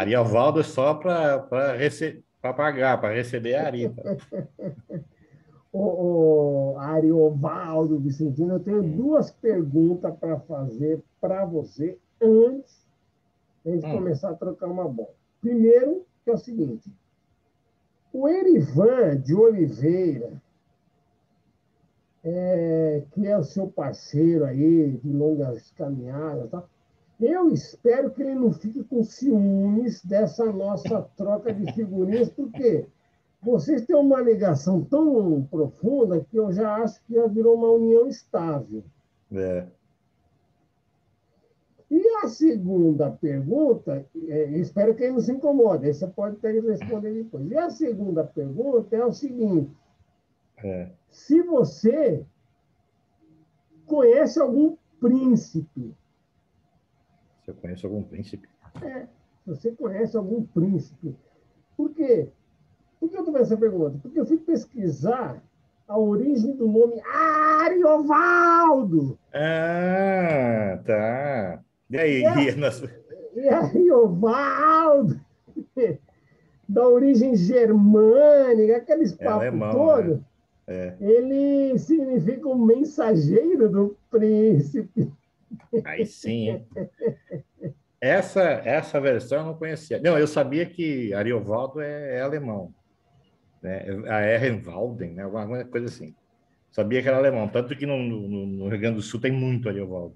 Ariovaldo só para pagar, para receber a Ari. Tá? O Ariovaldo Vicentino, eu tenho Hum, duas perguntas para fazer para você antes de a gente hum, começar a trocar uma bola. Primeiro, que é o seguinte: o Erivan de Oliveira, que é o seu parceiro aí de longas caminhadas, tá? Eu espero que ele não fique com ciúmes dessa nossa troca de figurinhas, porque vocês têm uma ligação tão profunda que eu já acho que já virou uma união estável. é. E a segunda pergunta, espero que ele não se incomode, aí você pode até responder depois. E a segunda pergunta é o seguinte: É. se você conhece algum príncipe, Se eu conheço algum príncipe. se você conhece algum príncipe, por quê? Por que eu estou fazendo essa pergunta? Porque eu fui pesquisar a origem do nome Ariovaldo. Ah, tá. E E, aí, a, e Ariovaldo, da origem germânica, aqueles é papos alemão, né? todos, É. ele significa um mensageiro do príncipe. Aí sim, hein? Essa versão eu não conhecia. Não, eu sabia que Ariovaldo é alemão, né? A Ehrenwalden, né? Alguma coisa assim. Sabia que era alemão, tanto que no Rio Grande do Sul tem muito Ariovaldo.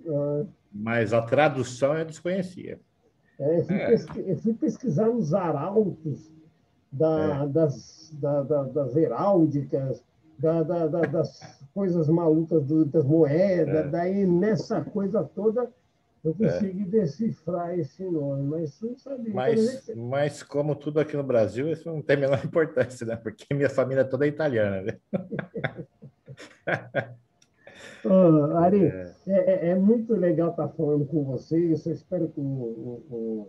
Ah, Mas a tradução eu desconhecia. É, eu fui pesquisar nos arautos é, das heráldicas, das coisas malucas das moedas, é, daí nessa coisa toda eu é. consegui decifrar esse nome, mas não sabia. Então, quer dizer que Mas como tudo aqui no Brasil, isso não tem a menor importância, né? Porque minha família toda é italiana, né? Ari, é muito legal estar falando com você. Eu espero que o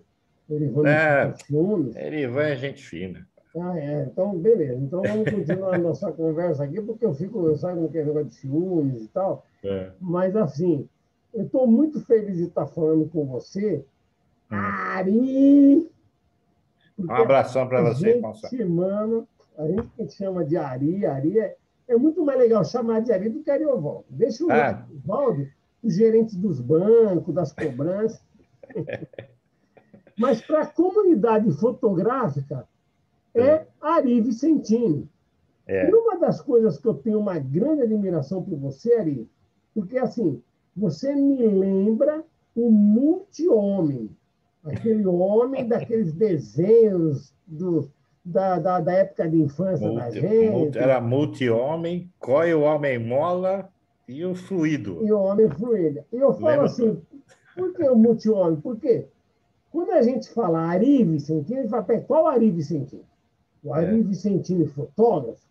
Erivan não fique com É, ciúmes. Erivan é gente fina. Ah, então, beleza. Então, vamos continuar a nossa conversa aqui, porque eu sabe como que é negócio de ciúmes e tal. É. Mas, assim, eu estou muito feliz de estar falando com você, Hum. Ari, Um porque abração para a você, gente Consa. chama, a gente que chama de Ari é muito mais legal chamar de Ari do que Ariovaldo. Deixa o Ah, Ariovaldo, os gerentes dos bancos, das cobranças. Mas para a comunidade fotográfica, é, é Ari Vicentini. E é. uma das coisas que eu tenho uma grande admiração por você, Ari, porque assim, você me lembra o multi-homem, aquele homem daqueles desenhos da época de infância da gente, Era multi-homem, coil, homem-mola e o fluido. e o homem fluido. E eu falo Lembra assim, tudo? por que o multi-homem? Porque quando a gente fala Ari Vicentini, a gente fala, qual Ari Vicentini? O Ari É, Vicentini fotógrafo,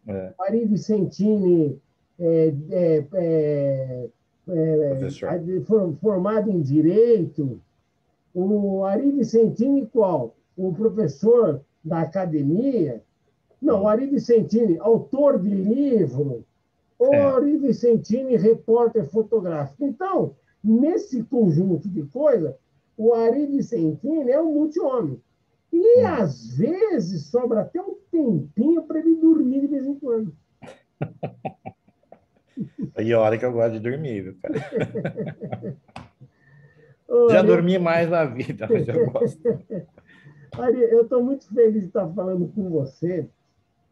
é, Ari Vicentini é, é, professor. formado em Direito, o Ari Vicentini qual? O professor da academia? Não, o Hum. Ari Vicentini, autor de livro, o É, Ari Vicentini, repórter fotográfico. Então, nesse conjunto de coisas, o Ari Vicentini é um multi-homem. E, hum. às vezes, sobra até um tempinho para ele dormir de vez em quando. E hora que eu gosto de dormir, viu, cara? Ô, Já Ari, dormi mais na vida, mas eu gosto. Ari, eu estou muito feliz de estar falando com você,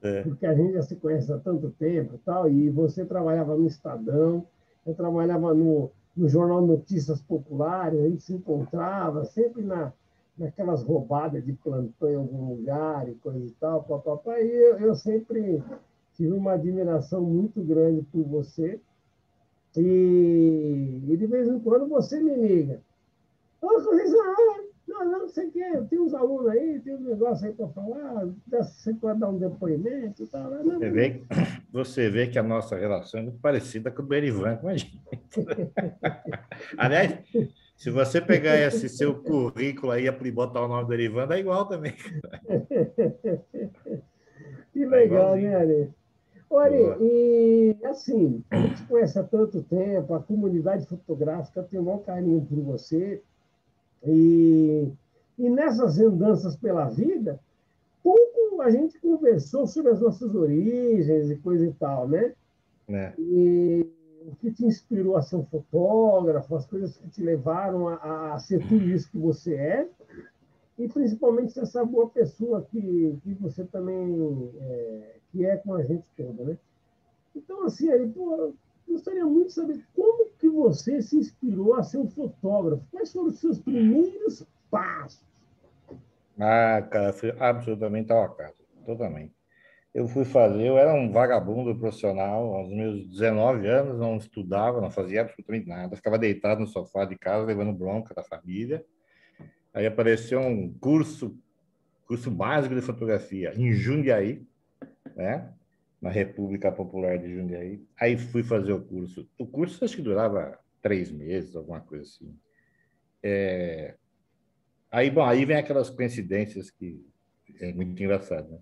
É, porque a gente já se conhece há tanto tempo e tal, e você trabalhava no Estadão, eu trabalhava no Jornal Notícias Populares, a gente se encontrava sempre naquelas roubadas de plantão em algum lugar e coisa e tal, papapá, e eu sempre tive uma admiração muito grande por você, e de vez em quando você me liga. Ô, Conceição, não sei o quê, tem uns alunos aí, tem uns negócios aí para falar, você pode dar um depoimento e tal. Não, você beleza. vê, você vê que a nossa relação é muito parecida com o do Erivan com a gente. Aliás, se você pegar esse seu currículo aí e botar o nome do Erivan, dá igual também. Que Dá legal, né, igualzinho. Ari? Ô, Ari, Boa. e assim, a gente se conhece há tanto tempo, a comunidade fotográfica tem um maior carinho por você, e E nessas andanças pela vida, pouco a gente conversou sobre as nossas origens e coisa e tal, né? né? E o que te inspirou a ser um fotógrafo, as coisas que te levaram a ser tudo isso que você é, e principalmente ser essa boa pessoa que você também que é com a gente toda, né? Então, assim, aí, pô, eu gostaria muito de saber como que você se inspirou a ser um fotógrafo. Quais foram os seus primeiros passos? Ah, cara, fui absolutamente ao acaso, totalmente. Eu fui fazer, eu era um vagabundo profissional, aos meus 19 anos, não estudava, não fazia absolutamente nada, ficava deitado no sofá de casa, levando bronca da família. Aí apareceu um curso básico de fotografia em Jundiaí, né? Na República Popular de Jundiaí. Aí fui fazer o curso. O curso acho que durava 3 meses, alguma coisa assim. Aí, bom, aí vem aquelas coincidências que é muito engraçado, né?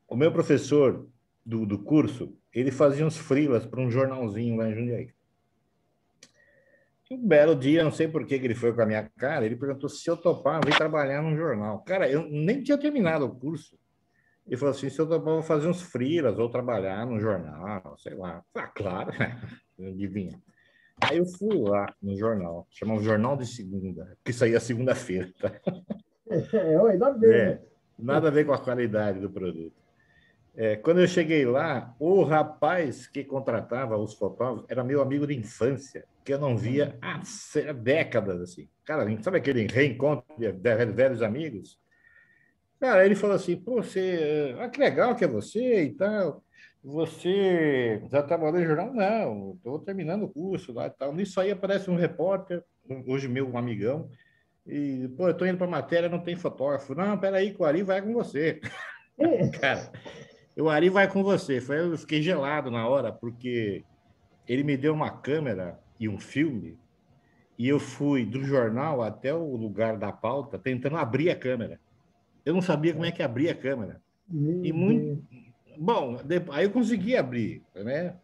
O meu professor do curso, ele fazia uns freelas para um jornalzinho lá em Jundiaí. Um belo dia, não sei por que ele foi com a minha cara, ele perguntou se eu topava vir trabalhar num jornal. Cara, eu nem tinha terminado o curso. Ele falou assim, se eu topava fazer uns freelas ou trabalhar num jornal, sei lá. Ah, claro, adivinha. Aí eu fui lá no jornal, chamava Jornal de Segunda, que saía segunda-feira, tá? Ainda bem, né? É, nada a ver com a qualidade do produto. Quando eu cheguei lá, o rapaz que contratava os fotógrafos era meu amigo de infância, que eu não via há décadas, assim. Cara, sabe aquele reencontro de velhos amigos? Cara, ele falou assim, pô, que legal que é você e tal. Você já trabalhou em jornal? Não, estou terminando o curso lá e tal. Nisso aí aparece um repórter, hoje meu amigão, e, pô, eu estou indo para matéria, não tem fotógrafo. Não, peraí, que o Ari vai com você. Cara, o Ari vai com você. Eu fiquei gelado na hora, porque ele me deu uma câmera e um filme, e eu fui do jornal até o lugar da pauta tentando abrir a câmera. Eu não sabia como é que abria a câmera. E Meu muito. Deus. Bom, aí eu consegui abrir, né?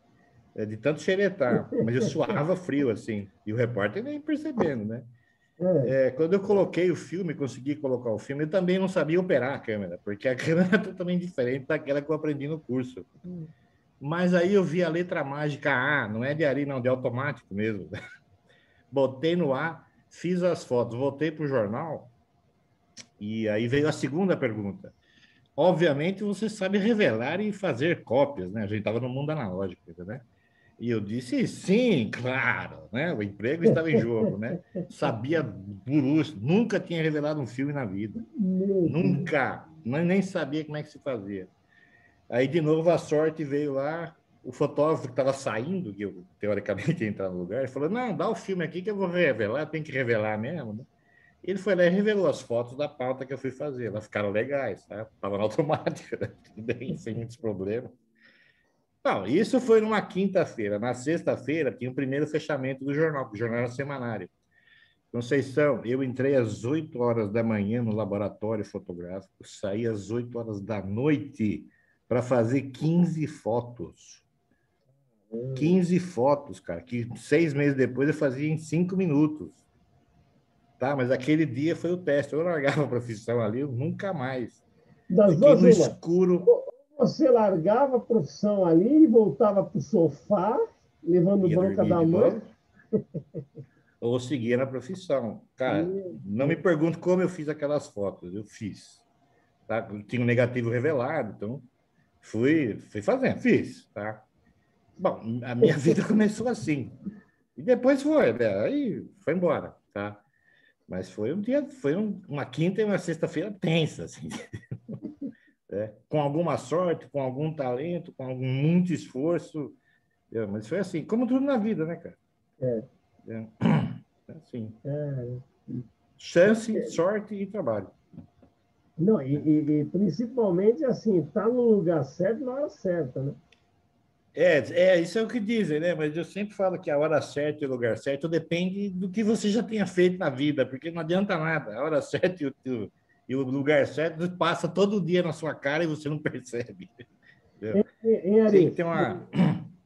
De tanto xeretar, mas eu suava frio, assim. E o repórter nem percebendo, né? É, Quando eu coloquei o filme, consegui colocar o filme, eu também não sabia operar a câmera, porque a câmera é totalmente diferente daquela que eu aprendi no curso. Mas aí eu vi a letra mágica A, não é de Ari, não, de automático mesmo. Botei no A, fiz as fotos, voltei para o jornal, e aí veio a segunda pergunta. Obviamente, você sabe revelar e fazer cópias, né? A gente estava no mundo analógico, né? E eu disse, sim, claro, né? O emprego estava em jogo, né? Sabia burus, nunca tinha revelado um filme na vida. meu Deus. Nunca, nem sabia como é que se fazia. Aí, de novo, a sorte veio lá, o fotógrafo que estava saindo, que eu teoricamente ia entrar no lugar, ele falou, não, dá o filme aqui que eu vou revelar, tem que revelar mesmo, né? Ele foi lá e revelou as fotos da pauta que eu fui fazer. Elas ficaram legais, tá? Tava na automática, né? Tudo bem, sem muitos problemas. Não, isso foi numa quinta-feira. Na sexta-feira tinha o primeiro fechamento do jornal, porque o jornal era semanário. Conceição, eu entrei às 8 horas da manhã no laboratório fotográfico, saí às 8 horas da noite para fazer 15 fotos. 15 fotos, cara, que 6 meses depois eu fazia em 5 minutos. Tá, mas aquele dia foi o teste. Eu largava a profissão ali, eu nunca mais. Das Fiquei duas, no uma. escuro, Você largava a profissão ali e voltava para o sofá, levando ia bronca dormir da de mãe. novo, ou seguia na profissão. Cara, Meu não me Deus. pergunto como eu fiz aquelas fotos. Eu fiz. Tá? Eu tinha um negativo revelado, então fui fazendo, fiz. Tá? Bom, a minha vida começou assim. E depois foi, né? Aí foi embora. Tá? Mas foi um dia, uma quinta e uma sexta-feira tensa, assim. Com alguma sorte, com algum talento, com algum muito esforço. Mas foi assim, como tudo na vida, né, cara? É, É, assim, é, chance, sorte e trabalho. não, e principalmente assim, tá no lugar certo na hora certa, né? Isso é o que dizem, né? Mas eu sempre falo que a hora certa e o lugar certo depende do que você já tenha feito na vida, porque não adianta nada. A hora certa e o lugar certo passa todo dia na sua cara e você não percebe. Entendeu? Hein, Tem que Ari? ter uma.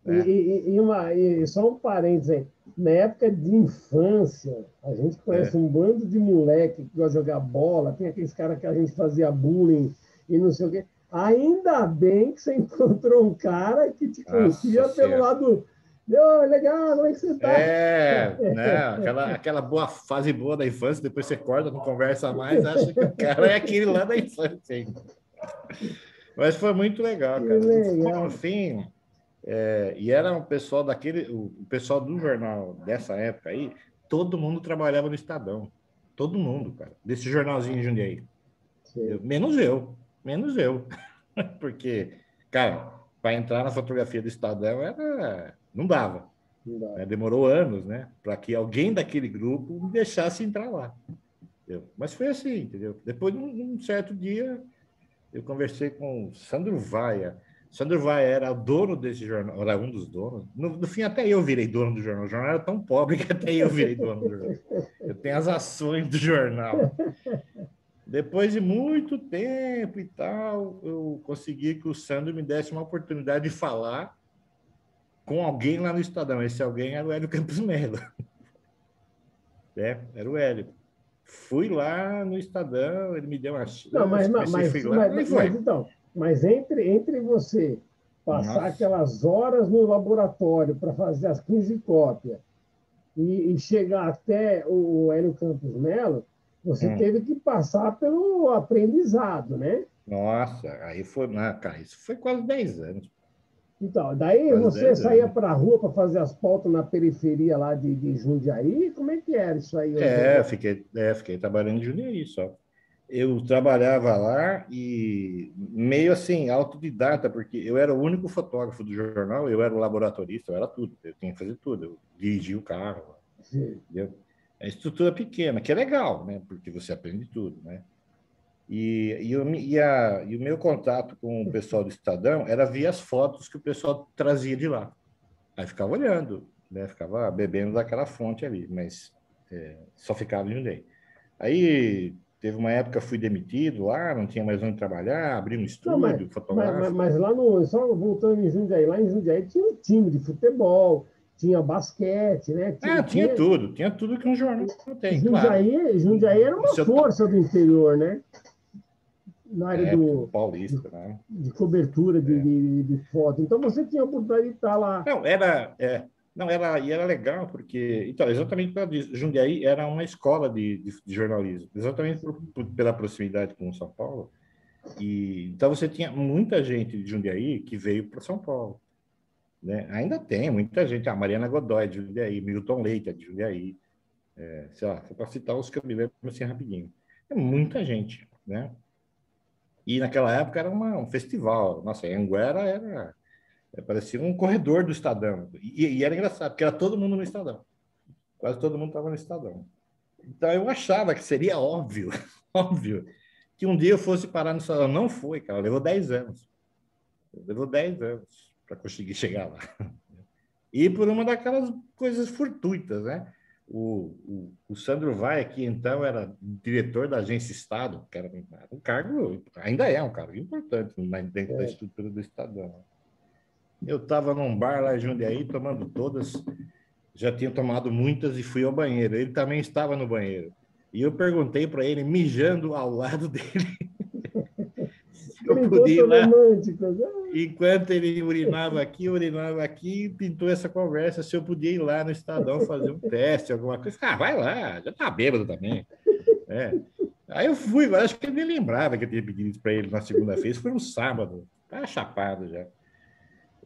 né? E só um parênteses aí. Na época de infância, a gente conhece É. um bando de moleque que gosta de jogar bola, tem aqueles caras que a gente fazia bullying e não sei o quê. Ainda bem que você encontrou um cara que te Nossa curtia pelo Senhora. lado. Ô, legal, como é que você tá? Né? Aquela boa fase boa da infância, depois você corta, não conversa mais, acha que o cara é aquele lá da infância ainda. Mas foi muito legal, Que cara. No legal. fim, e era um pessoal daquele, o pessoal do jornal dessa época aí, todo mundo trabalhava no Estadão. Todo mundo, cara. Desse jornalzinho de Jundiaí. Sei. Menos eu. Porque, cara, para entrar na fotografia do Estadão não dava. Não dá. Né? Demorou anos, né? Para que alguém daquele grupo me deixasse entrar lá. Entendeu? Mas foi assim, entendeu? Depois, num certo dia, eu conversei com o Sandro Vaia. Sandro Vaia era o dono desse jornal, era um dos donos. No fim, até eu virei dono do jornal. O jornal era tão pobre que até eu virei dono do jornal. Eu tenho as ações do jornal. Depois de muito tempo e tal, eu consegui que o Sandro me desse uma oportunidade de falar com alguém lá no Estadão. Esse alguém era o Hélio Campos Melo, né? Era o Hélio. Fui lá no Estadão, ele me deu uma Não, chance, comecei a ir lá, e mas foi. então, mas entre você passar Nossa, aquelas horas no laboratório para fazer as 15 cópias e chegar até o Hélio Campos Melo, você hum. teve que passar pelo aprendizado, né? Nossa, aí foi, cara, isso foi quase 10 anos, Então, daí quase você 10 saía anos. para a rua para fazer as pautas na periferia lá de Jundiaí? Como é que era isso aí? Fiquei trabalhando em Jundiaí só. Eu trabalhava lá e meio assim, autodidata, porque eu era o único fotógrafo do jornal, eu era o laboratorista, eu era tudo, eu tinha que fazer tudo, eu dirigia o carro, Sim. entendeu? É estrutura pequena, que é legal, né? Porque você aprende tudo, né? E o meu contato com o pessoal do Estadão era via as fotos que o pessoal trazia de lá. Aí ficava olhando, né? Ficava bebendo daquela fonte ali, mas só ficava em Jundiaí. Aí teve uma época que eu fui demitido lá, não tinha mais onde trabalhar, abri um Não, estúdio fotográfico. mas lá no. Só voltando em Jundiaí, lá em Jundiaí tinha um time de futebol, tinha basquete, né? Ah, tinha tudo que um jornal tem, claro. Jundiaí era uma Se eu, força do interior, né? Na área o Paulista, né? de cobertura de foto. Então você tinha a oportunidade de estar lá. Não, e era legal, porque, então, exatamente para Jundiaí era uma escola de jornalismo, exatamente pela proximidade com São Paulo. E então você tinha muita gente de Jundiaí que veio para São Paulo, né? Ainda tem muita gente, a Mariana Godoy de Jundiaí, Milton Leite é de Jundiaí, sei lá, para citar os que eu me lembro assim rapidinho. É muita gente, né? E naquela época era um festival. Nossa, Anguera parecia um corredor do Estadão. E era engraçado, porque era todo mundo no Estadão. Quase todo mundo estava no Estadão. Então eu achava que seria óbvio, óbvio, que um dia eu fosse parar no Estadão. Não foi, cara. Levou 10 anos. Levou 10 anos para conseguir chegar lá. E por uma daquelas coisas fortuitas, né? O Sandro Vai aqui, então, era diretor da Agência Estado, que era um cargo, ainda é um cargo importante dentro da É, estrutura do Estadão. Eu estava num bar lá em Jundiaí, tomando todas, já tinha tomado muitas e fui ao banheiro. Ele também estava no banheiro. E eu perguntei para ele, mijando ao lado dele, se eu aquele podia ir encontro lá. romântico. Né? Enquanto ele urinava aqui, pintou essa conversa se eu podia ir lá no Estadão fazer um teste, alguma coisa. Ah, vai lá, já tá bêbado também. É. Aí eu fui, acho que ele nem lembrava que eu tinha pedido isso para ele na segunda-feira, isso foi no sábado, estava chapado já.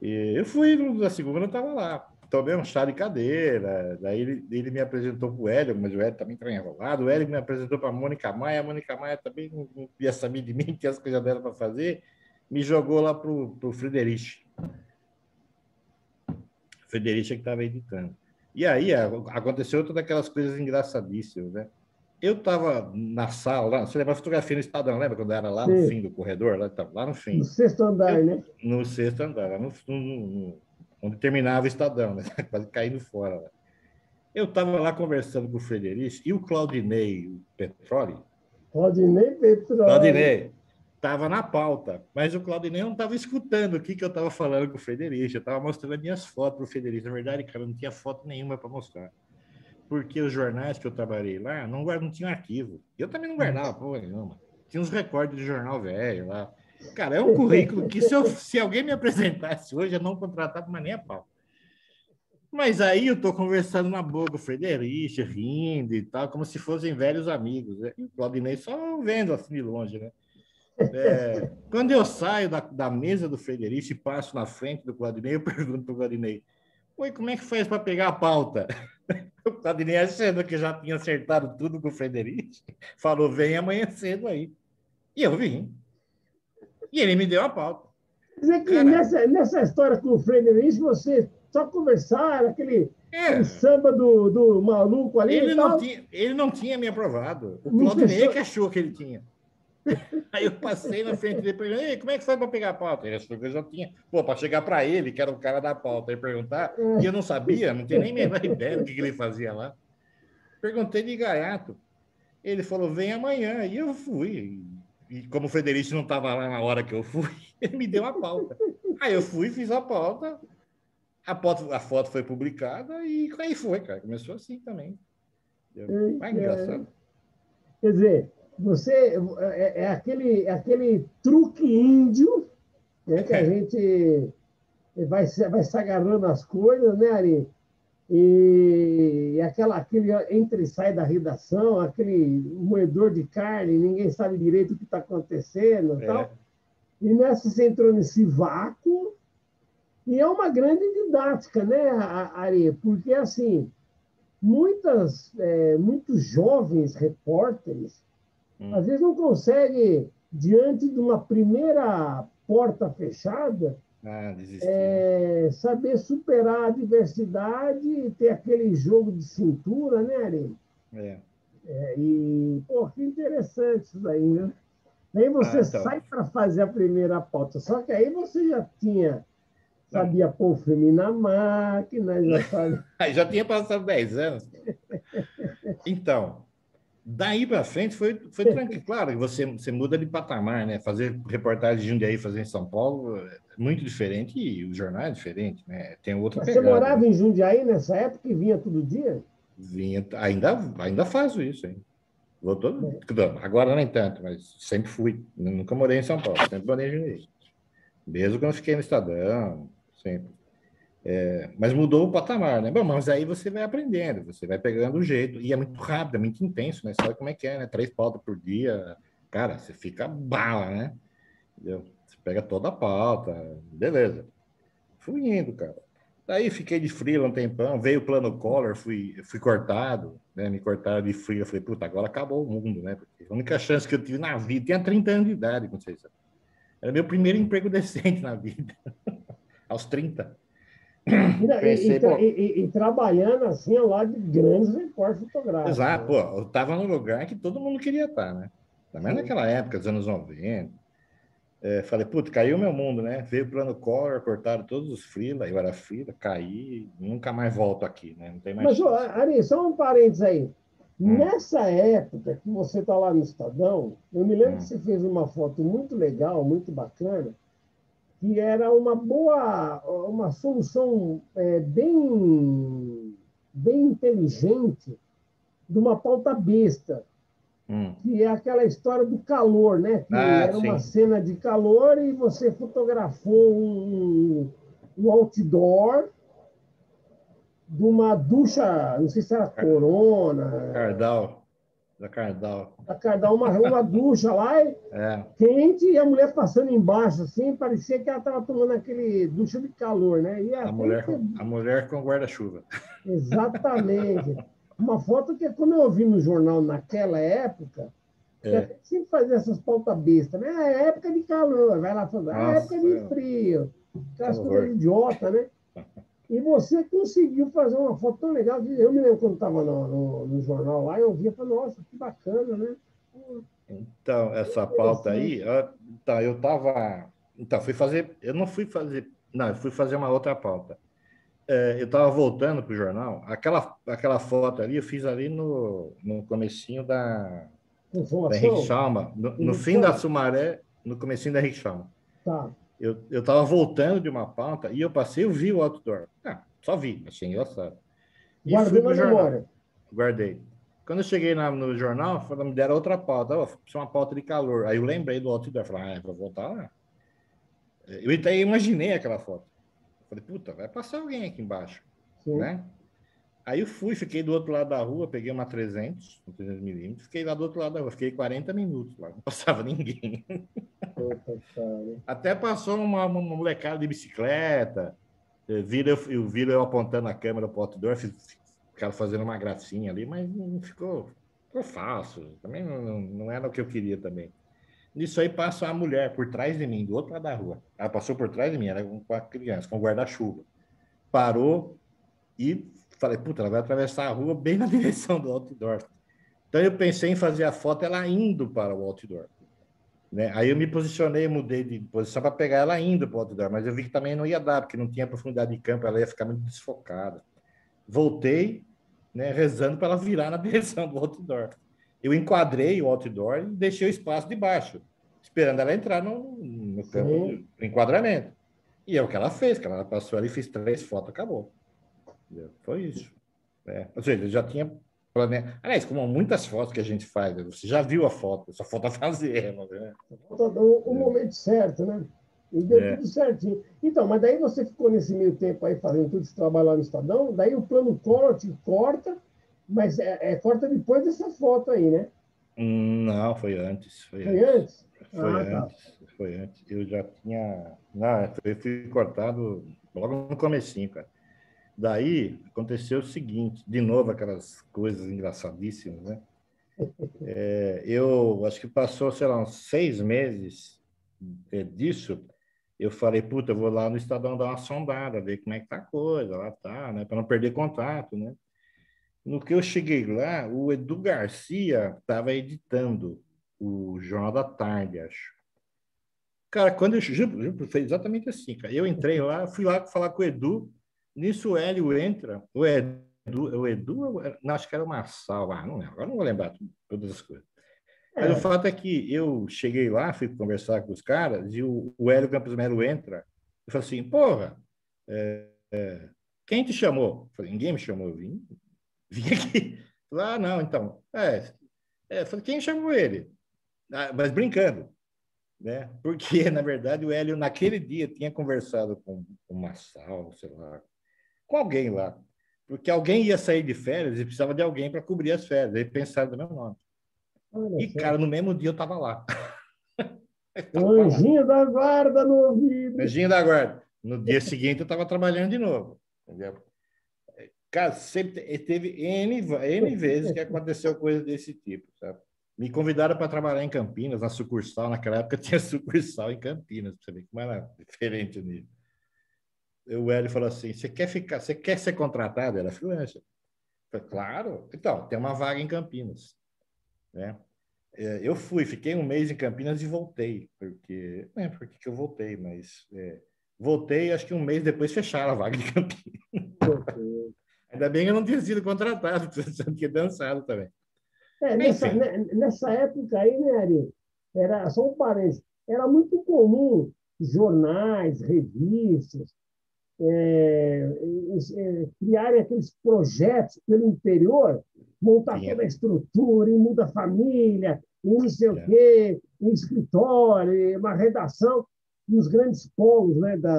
E eu fui na segunda, eu estava lá. Tomei um chá de cadeira, daí ele me apresentou para o Hélio, mas o Hélio também estava enrolado. O Hélio me apresentou para a Mônica Maia também não queria saber de mim, tinha as coisas dela para fazer, me jogou lá para o Friedrich. Frederica que estava editando. E aí aconteceu todas aquelas coisas engraçadíssimas, né? Eu estava na sala, você lembra a fotografia no Estadão, lembra quando era lá no Sim, fim do corredor, lá no no fim? sexto andar, né? No sexto andar, lá onde terminava o Estadão, né? Quase caindo fora. Lá. Eu estava lá conversando com o Frederico e o Claudinei, o Petroli. Claudinei Petróleo. Claudinei. estava na pauta, mas o Claudinei não estava escutando o que eu estava falando com o Frederico, eu estava mostrando as minhas fotos para o Frederico. Na verdade, cara, não tinha foto nenhuma para mostrar, porque os jornais que eu trabalhei lá não tinham arquivo. Eu também não guardava porra nenhuma. Tinha uns recortes de jornal velho lá. Cara, é um currículo que se alguém me apresentasse hoje, eu não contratava mais nem a pau. Mas aí eu estou conversando na boa com o Frederico, rindo e tal, como se fossem velhos amigos, né? E o Claudinei só vendo assim de longe, né? Quando eu saio da mesa do Frederico e passo na frente do Claudinei, eu pergunto para o Claudinei: Oi, como é que faz para pegar a pauta? O Claudinei, achando que já tinha acertado tudo com o Frederico, falou: Vem amanhã cedo aí. E eu vim. E ele me deu a pauta. Quer dizer que Cara, nessa história com o Frederico, você só conversaram, aquele é, samba do maluco ali e tal, ele não tinha me aprovado. O não Claudinei fechou. que achou que ele tinha. Aí eu passei na frente dele e perguntei: como é que faz para pegar a pauta? Ele achou que eu já tinha. Pô, para chegar para ele, que era o cara da pauta, e perguntar, e eu não sabia, não tinha nem a menor ideia do que ele fazia lá. Perguntei de gaiato. Ele falou: vem amanhã. E eu fui. E como o Frederico não estava lá na hora que eu fui, ele me deu a pauta. Aí eu fui, fiz a pauta, a foto foi publicada e aí foi, cara. Começou assim também. Mas engraçado. Quer dizer, você aquele truque índio, né, que a gente vai se agarrando as coisas, né, Ari? E aquele entra e sai da redação, aquele moedor de carne, ninguém sabe direito o que está acontecendo e tal. É, E nessa você entrou nesse vácuo, e é uma grande didática, né, Ari? Porque, assim, muitos jovens repórteres, às vezes não conseguem, diante de uma primeira porta fechada, desistir, né? saber superar a adversidade e ter aquele jogo de cintura, né, Ari? É. Pô, que interessante isso daí, né? Aí você Então. sai para fazer a primeira pauta, só que aí você já Não, sabia pôr o filme na máquina, já sabe. aí já tinha passado 10 anos. Então, daí para frente foi tranquilo. Claro que você muda de patamar, né? Fazer reportagem de Jundiaí, fazer em São Paulo é muito diferente e o jornal é diferente, né? Tem outra Mas você pegada, né? morava em Jundiaí nessa época e vinha todo dia? Vinha, ainda faço isso, hein? Vou todo, agora nem tanto, mas sempre fui. Nunca morei em São Paulo, sempre morei em Jundiaí. Mesmo quando fiquei no Estadão, sempre. Mas mudou o patamar, né? Bom, mas aí você vai aprendendo, você vai pegando o jeito. E é muito rápido, é muito intenso, né? Sabe como é que é, né? 3 pautas por dia. Cara, você fica bala, né? Entendeu? Você pega toda a pauta, beleza. Fui indo, cara. Daí fiquei de freela um tempão, veio o plano Collor, fui cortado, né? Me cortaram de freela. Falei, puta, agora acabou o mundo, né? Porque a única chance que eu tive na vida, tinha 30 anos de idade, não sei se era meu primeiro emprego decente na vida, aos 30. Pensei, pô, E trabalhando assim ao lado de grandes repórteres fotográficos, exato, pô, né? eu tava num lugar que todo mundo queria estar, né? Também Sim. naquela época, dos anos 90. Falei, putz, caiu meu mundo, né? Veio o plano Collor, cortaram todos os freela, eu era freela, caí, nunca mais volto aqui, né? Não tem mais Mas, chance. Ari, só um parênteses aí. Hum, Nessa época que você está lá no Estadão, eu me lembro que hum, você fez uma foto muito legal, muito bacana, que era uma solução bem inteligente de uma pauta besta, hum. que é aquela história do calor, né? Que Ah, era uma sim. cena de calor e você fotografou um outdoor de uma ducha, não sei se era Car- Corona, Cardal, da Cardal. a cada uma ducha lá, É, quente, e a mulher passando embaixo, assim, parecia que ela estava tomando aquele ducha de calor, né? E a até mulher com, a mulher com guarda-chuva. exatamente. Uma foto que, quando eu ouvi no jornal naquela época, que a É, gente sempre fazia essas pautas bestas, né? Ah, é época de calor, vai lá falando, ah, é época nossa, de frio, é um aquelas coisas horror. idiota, né? E você conseguiu fazer uma foto tão legal. Eu me lembro quando estava no jornal lá, eu via e falei, nossa, que bacana, né? Então, essa pauta Interessante. aí, então, eu tava. Então, fui fazer. Eu não fui fazer. Não, eu fui fazer uma outra pauta. Eu estava voltando para o jornal. Aquela foto ali, eu fiz ali no comecinho da Henrique Informação? Schalman, no fim da Execução? Sumaré. no comecinho da Rickshaw. Tá. Eu estava voltando de uma pauta e eu passei, eu vi o outdoor. Ah, só vi, achei engraçado. E fui Guardou para na o jornal, memória. guardei. Quando eu cheguei no jornal, me deram outra pauta. Oh, precisa uma pauta de calor. Aí eu lembrei do outdoor. Falei, vou voltar lá. Eu até imaginei aquela foto. Falei, puta, vai passar alguém aqui embaixo, Sim. né? Aí eu fui, fiquei do outro lado da rua, peguei uma 300, um 300 milímetros, fiquei lá do outro lado da rua, fiquei 40 minutos lá, não passava ninguém. Puta, cara. Até passou uma molecada de bicicleta, viram eu apontando a câmera para o outdoor, ficaram fazendo uma gracinha ali, mas não ficou fácil, também não era o que eu queria também. Nisso aí passa a mulher por trás de mim, do outro lado da rua. Ela passou por trás de mim, era com a criança, com guarda-chuva. Parou e falei, puta, ela vai atravessar a rua bem na direção do outdoor. Então eu pensei em fazer a foto ela indo para o outdoor. Né? Aí eu me posicionei, mudei de posição para pegar ela indo para o outdoor, mas eu vi que também não ia dar, porque não tinha profundidade de campo, ela ia ficar muito desfocada. Voltei, né, rezando para ela virar na direção do outdoor. Eu enquadrei o outdoor e deixei o espaço de baixo, esperando ela entrar no campo Sim. de enquadramento. E é o que ela fez, cara. Ela passou ali, fiz 3 fotos, acabou. Foi isso. Ou seja, eu já tinha planeado. Aliás, como muitas fotos que a gente faz, né? Você já viu a foto, só falta fazer, né? O momento certo, né? E deu É. tudo certinho. Então, mas daí você ficou nesse meio tempo aí fazendo tudo esse trabalho lá no Estadão, daí o plano Collor te corta, mas corta depois dessa foto aí, né? Não, foi antes, foi Foi antes. antes? Foi Ah, tá. antes, foi antes. Eu já tinha. Não, eu fui cortado logo no comecinho, cara. Daí aconteceu o seguinte, de novo aquelas coisas engraçadíssimas, né? Eu acho que passou, sei lá, uns 6 meses disso. Eu falei, puta, eu vou lá no Estadão dar uma sondada, ver como é que tá a coisa, lá tá, né? Para não perder contato, né? No que eu cheguei lá, o Edu Garcia estava editando o Jornal da Tarde, acho. Cara, quando eu juro, foi exatamente assim, cara. Eu entrei lá, fui lá falar com o Edu. Nisso o Hélio entra. Não, acho que era o Marçal, não lembro, agora não vou lembrar todas as coisas. Mas o É, fato é que eu cheguei lá, fui conversar com os caras, e o Hélio Campos Melo entra e fala assim: porra, quem te chamou? Eu falei, ninguém me chamou, eu vim aqui. Falei, não, então. Falei, quem chamou ele? Mas brincando, né? Porque, na verdade, o Hélio, naquele dia, tinha conversado com o Massal, sei lá, com alguém lá. Porque alguém ia sair de férias e precisava de alguém para cobrir as férias. Aí pensaram do meu nome. olha E, só. cara, no mesmo dia eu estava lá. Eu O estava lá. anjinho da guarda no ouvido. Anjinho da guarda. No dia seguinte eu estava trabalhando de novo. Entendeu? Cara, sempre teve N vezes que aconteceu coisa desse tipo, sabe? Me convidaram para trabalhar em Campinas, na sucursal. Naquela época tinha sucursal em Campinas, para você ver como era diferente o nível. O Hélio falou assim: você quer ser contratado? Era freelancer. Eu falei, claro. Então, tem uma vaga em Campinas, né? Eu fiquei um mês em Campinas e voltei, porque não lembro por que eu voltei, mas voltei, acho que um mês depois fecharam a vaga de Campinas. Ainda bem que eu não tinha sido contratado, porque eu tinha dançado também. Enfim, Nessa época aí, né, Ari? Era só um parênteses. Era muito comum jornais, revistas, criarem aqueles projetos pelo interior, montar tinha. toda a estrutura, e muda a família, e não sei o É. quê, em escritório, uma redação, nos grandes polos, né, do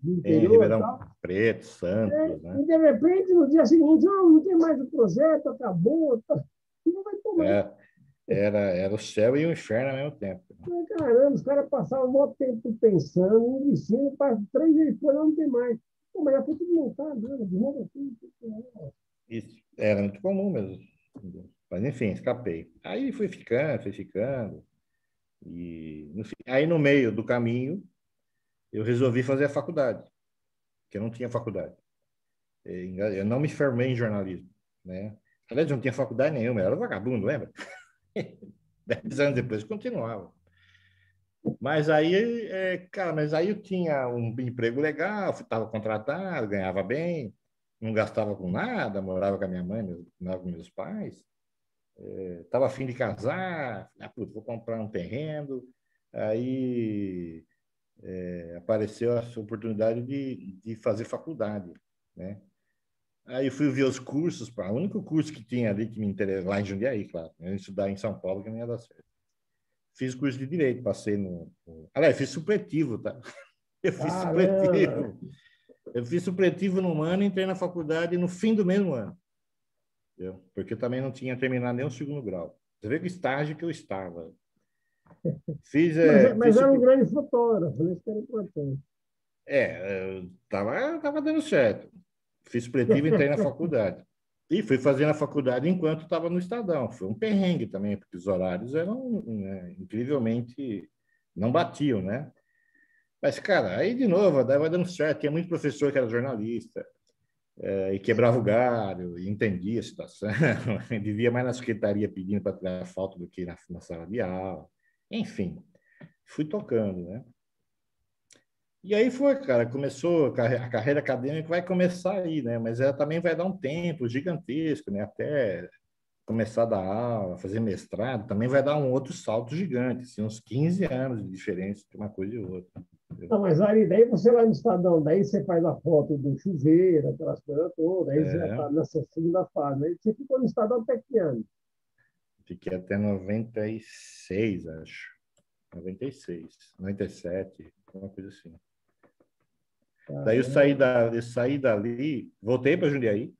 Tem interior e Ribeirão tal. Preto, Santos, né? E, de repente, no dia seguinte, não tem mais o projeto, acabou. Tá. E não vai tomar. É, era o céu e o inferno ao mesmo tempo. Caramba, os caras passavam um bom tempo pensando, investindo, para 3 vezes depois não tem mais. Pô, mas já foi tudo montado, né? De novo assim. Isso era muito comum mesmo. Mas, enfim, escapei. Aí fui ficando, fui ficando. E, no fim, aí, no meio do caminho, eu resolvi fazer a faculdade, que eu não tinha faculdade. Eu não me formei em jornalismo, né? Aliás, eu não tinha faculdade nenhuma, eu era vagabundo, lembra? 10 anos depois, continuava. Mas aí, cara, mas aí eu tinha um emprego legal, estava contratado, ganhava bem, não gastava com nada, morava com a minha mãe, morava com meus pais, estava a fim de casar, putz, vou comprar um terreno, Aí apareceu essa oportunidade de fazer faculdade, né? Aí eu fui ver os cursos, o único curso que tinha ali que me interessava, lá em Jundiaí, claro, eu ia estudar em São Paulo que não ia dar certo. Fiz curso de Direito, passei Aliás, fiz supletivo, tá? Eu fiz Caramba! supletivo. Eu fiz supletivo num ano e entrei na faculdade no fim do mesmo ano, entendeu? Porque eu também não tinha terminado nem o segundo grau. Você vê que estágio que eu estava. Fiz, Mas fiz era um grande fotógrafo, né? Isso que era importante. tava dando certo. Fiz supletivo e entrei na faculdade. E fui fazendo a faculdade enquanto estava no Estadão. Foi um perrengue também, porque os horários eram, né, incrivelmente, não batiam, né? Mas, cara, aí de novo, daí vai dando certo. Tinha muito professor que era jornalista, e quebrava o galho, e entendia a situação. Vivia mais na secretaria pedindo para tirar foto do que na sala de aula. Enfim, fui tocando, né? E aí foi, cara, começou a carreira acadêmica vai começar aí, né? Mas ela também vai dar um tempo gigantesco, né? Até começar a dar aula, fazer mestrado, também vai dar um outro salto gigante, assim, uns 15 anos de diferença de uma coisa e outra. Entendeu? Não, mas aí, daí você lá no Estadão, daí você faz a foto do chuveiro, aquelas coisas todas, aí já É, está nessa segunda fase. Aí você ficou no Estadão até que ano? fiquei até 96, acho. 96, 97, uma coisa assim. Daí Caramba. eu saí dali, voltei para Jundiaí,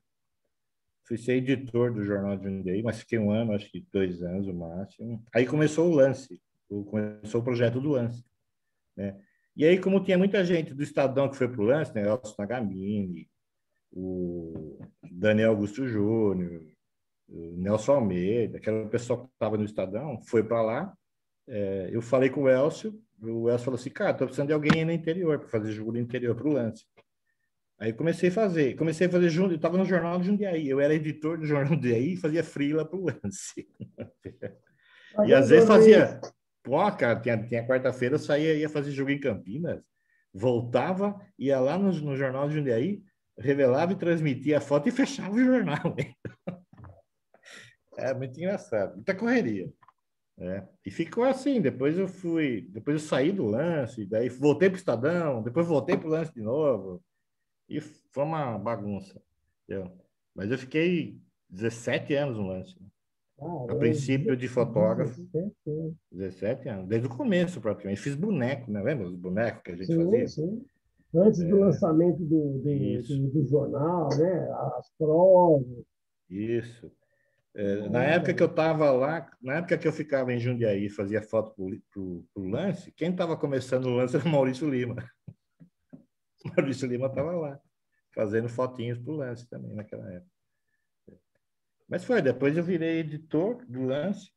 fui ser editor do Jornal de Jundiaí, mas fiquei um ano, acho que 2 anos o máximo. Aí começou o lance, começou o projeto do lance, né? E aí, como tinha muita gente do Estadão que foi para o lance, né? Elcio Nagamini, o Daniel Augusto Júnior, o Nelson Almeida, que era o pessoal que estava no Estadão, foi para lá. Eu falei com o Elcio falou assim, cara, estou precisando de alguém no interior, para fazer jogo do interior para o lance. Aí comecei a fazer junto, eu estava no Jornal de Jundiaí, eu era editor do Jornal de Jundiaí e fazia freela para o lance. E às vezes Bacana isso. fazia, pô, cara, tinha quarta-feira, eu saía, ia fazer jogo em Campinas, voltava, ia lá no Jornal de Jundiaí, revelava e transmitia a foto e fechava o jornal. É muito engraçado, muita correria. Né? E ficou assim, depois eu saí do lance, daí voltei para o Estadão, depois voltei para o lance de novo, e foi uma bagunça. Entendeu? Mas eu fiquei 17 anos no lance. Né? A Caramba, princípio de fotógrafo, 17 anos. 17 anos, desde o começo praticamente. Fiz boneco, né? Lembra os bonecos que a gente Sim, fazia? sim. Antes do lançamento Isso, do jornal, né? As provas. isso. Na época que Caramba. eu estava lá, na época que eu ficava em Jundiaí, fazia foto pro lance, quem estava começando o lance era o Maurício Lima. O Maurício Lima estava lá, fazendo fotinhos pro lance também naquela época. Mas foi, depois eu virei editor do lance,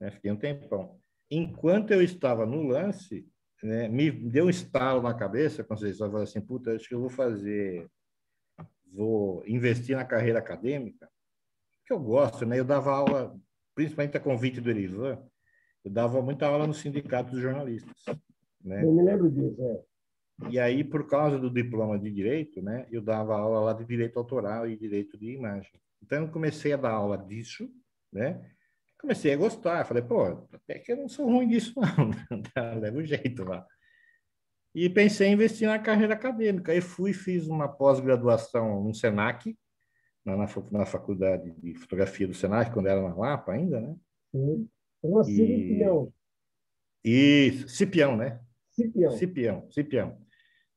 né? Fiquei um tempão. Enquanto eu estava no lance, né, me deu um estalo na cabeça, quando vocês falaram assim, puta, acho que eu vou investir na carreira acadêmica, que eu gosto, né? Eu dava aula, principalmente a convite do Erivan, eu dava muita aula no Sindicato dos Jornalistas, Eu né? me lembro disso, é. E aí, por causa do diploma de Direito, né, eu dava aula lá de Direito Autoral e Direito de Imagem. Então, eu comecei a dar aula disso, né? Comecei a gostar. Falei, pô, até que eu não sou ruim disso, não. Leva o jeito lá. E pensei em investir na carreira acadêmica. Aí fiz uma pós-graduação no Senac, na faculdade de fotografia do Senac, quando era na Lapa ainda, né? Sim. Uma E, Cipião. e Cipião, né? Cipião. Cipião,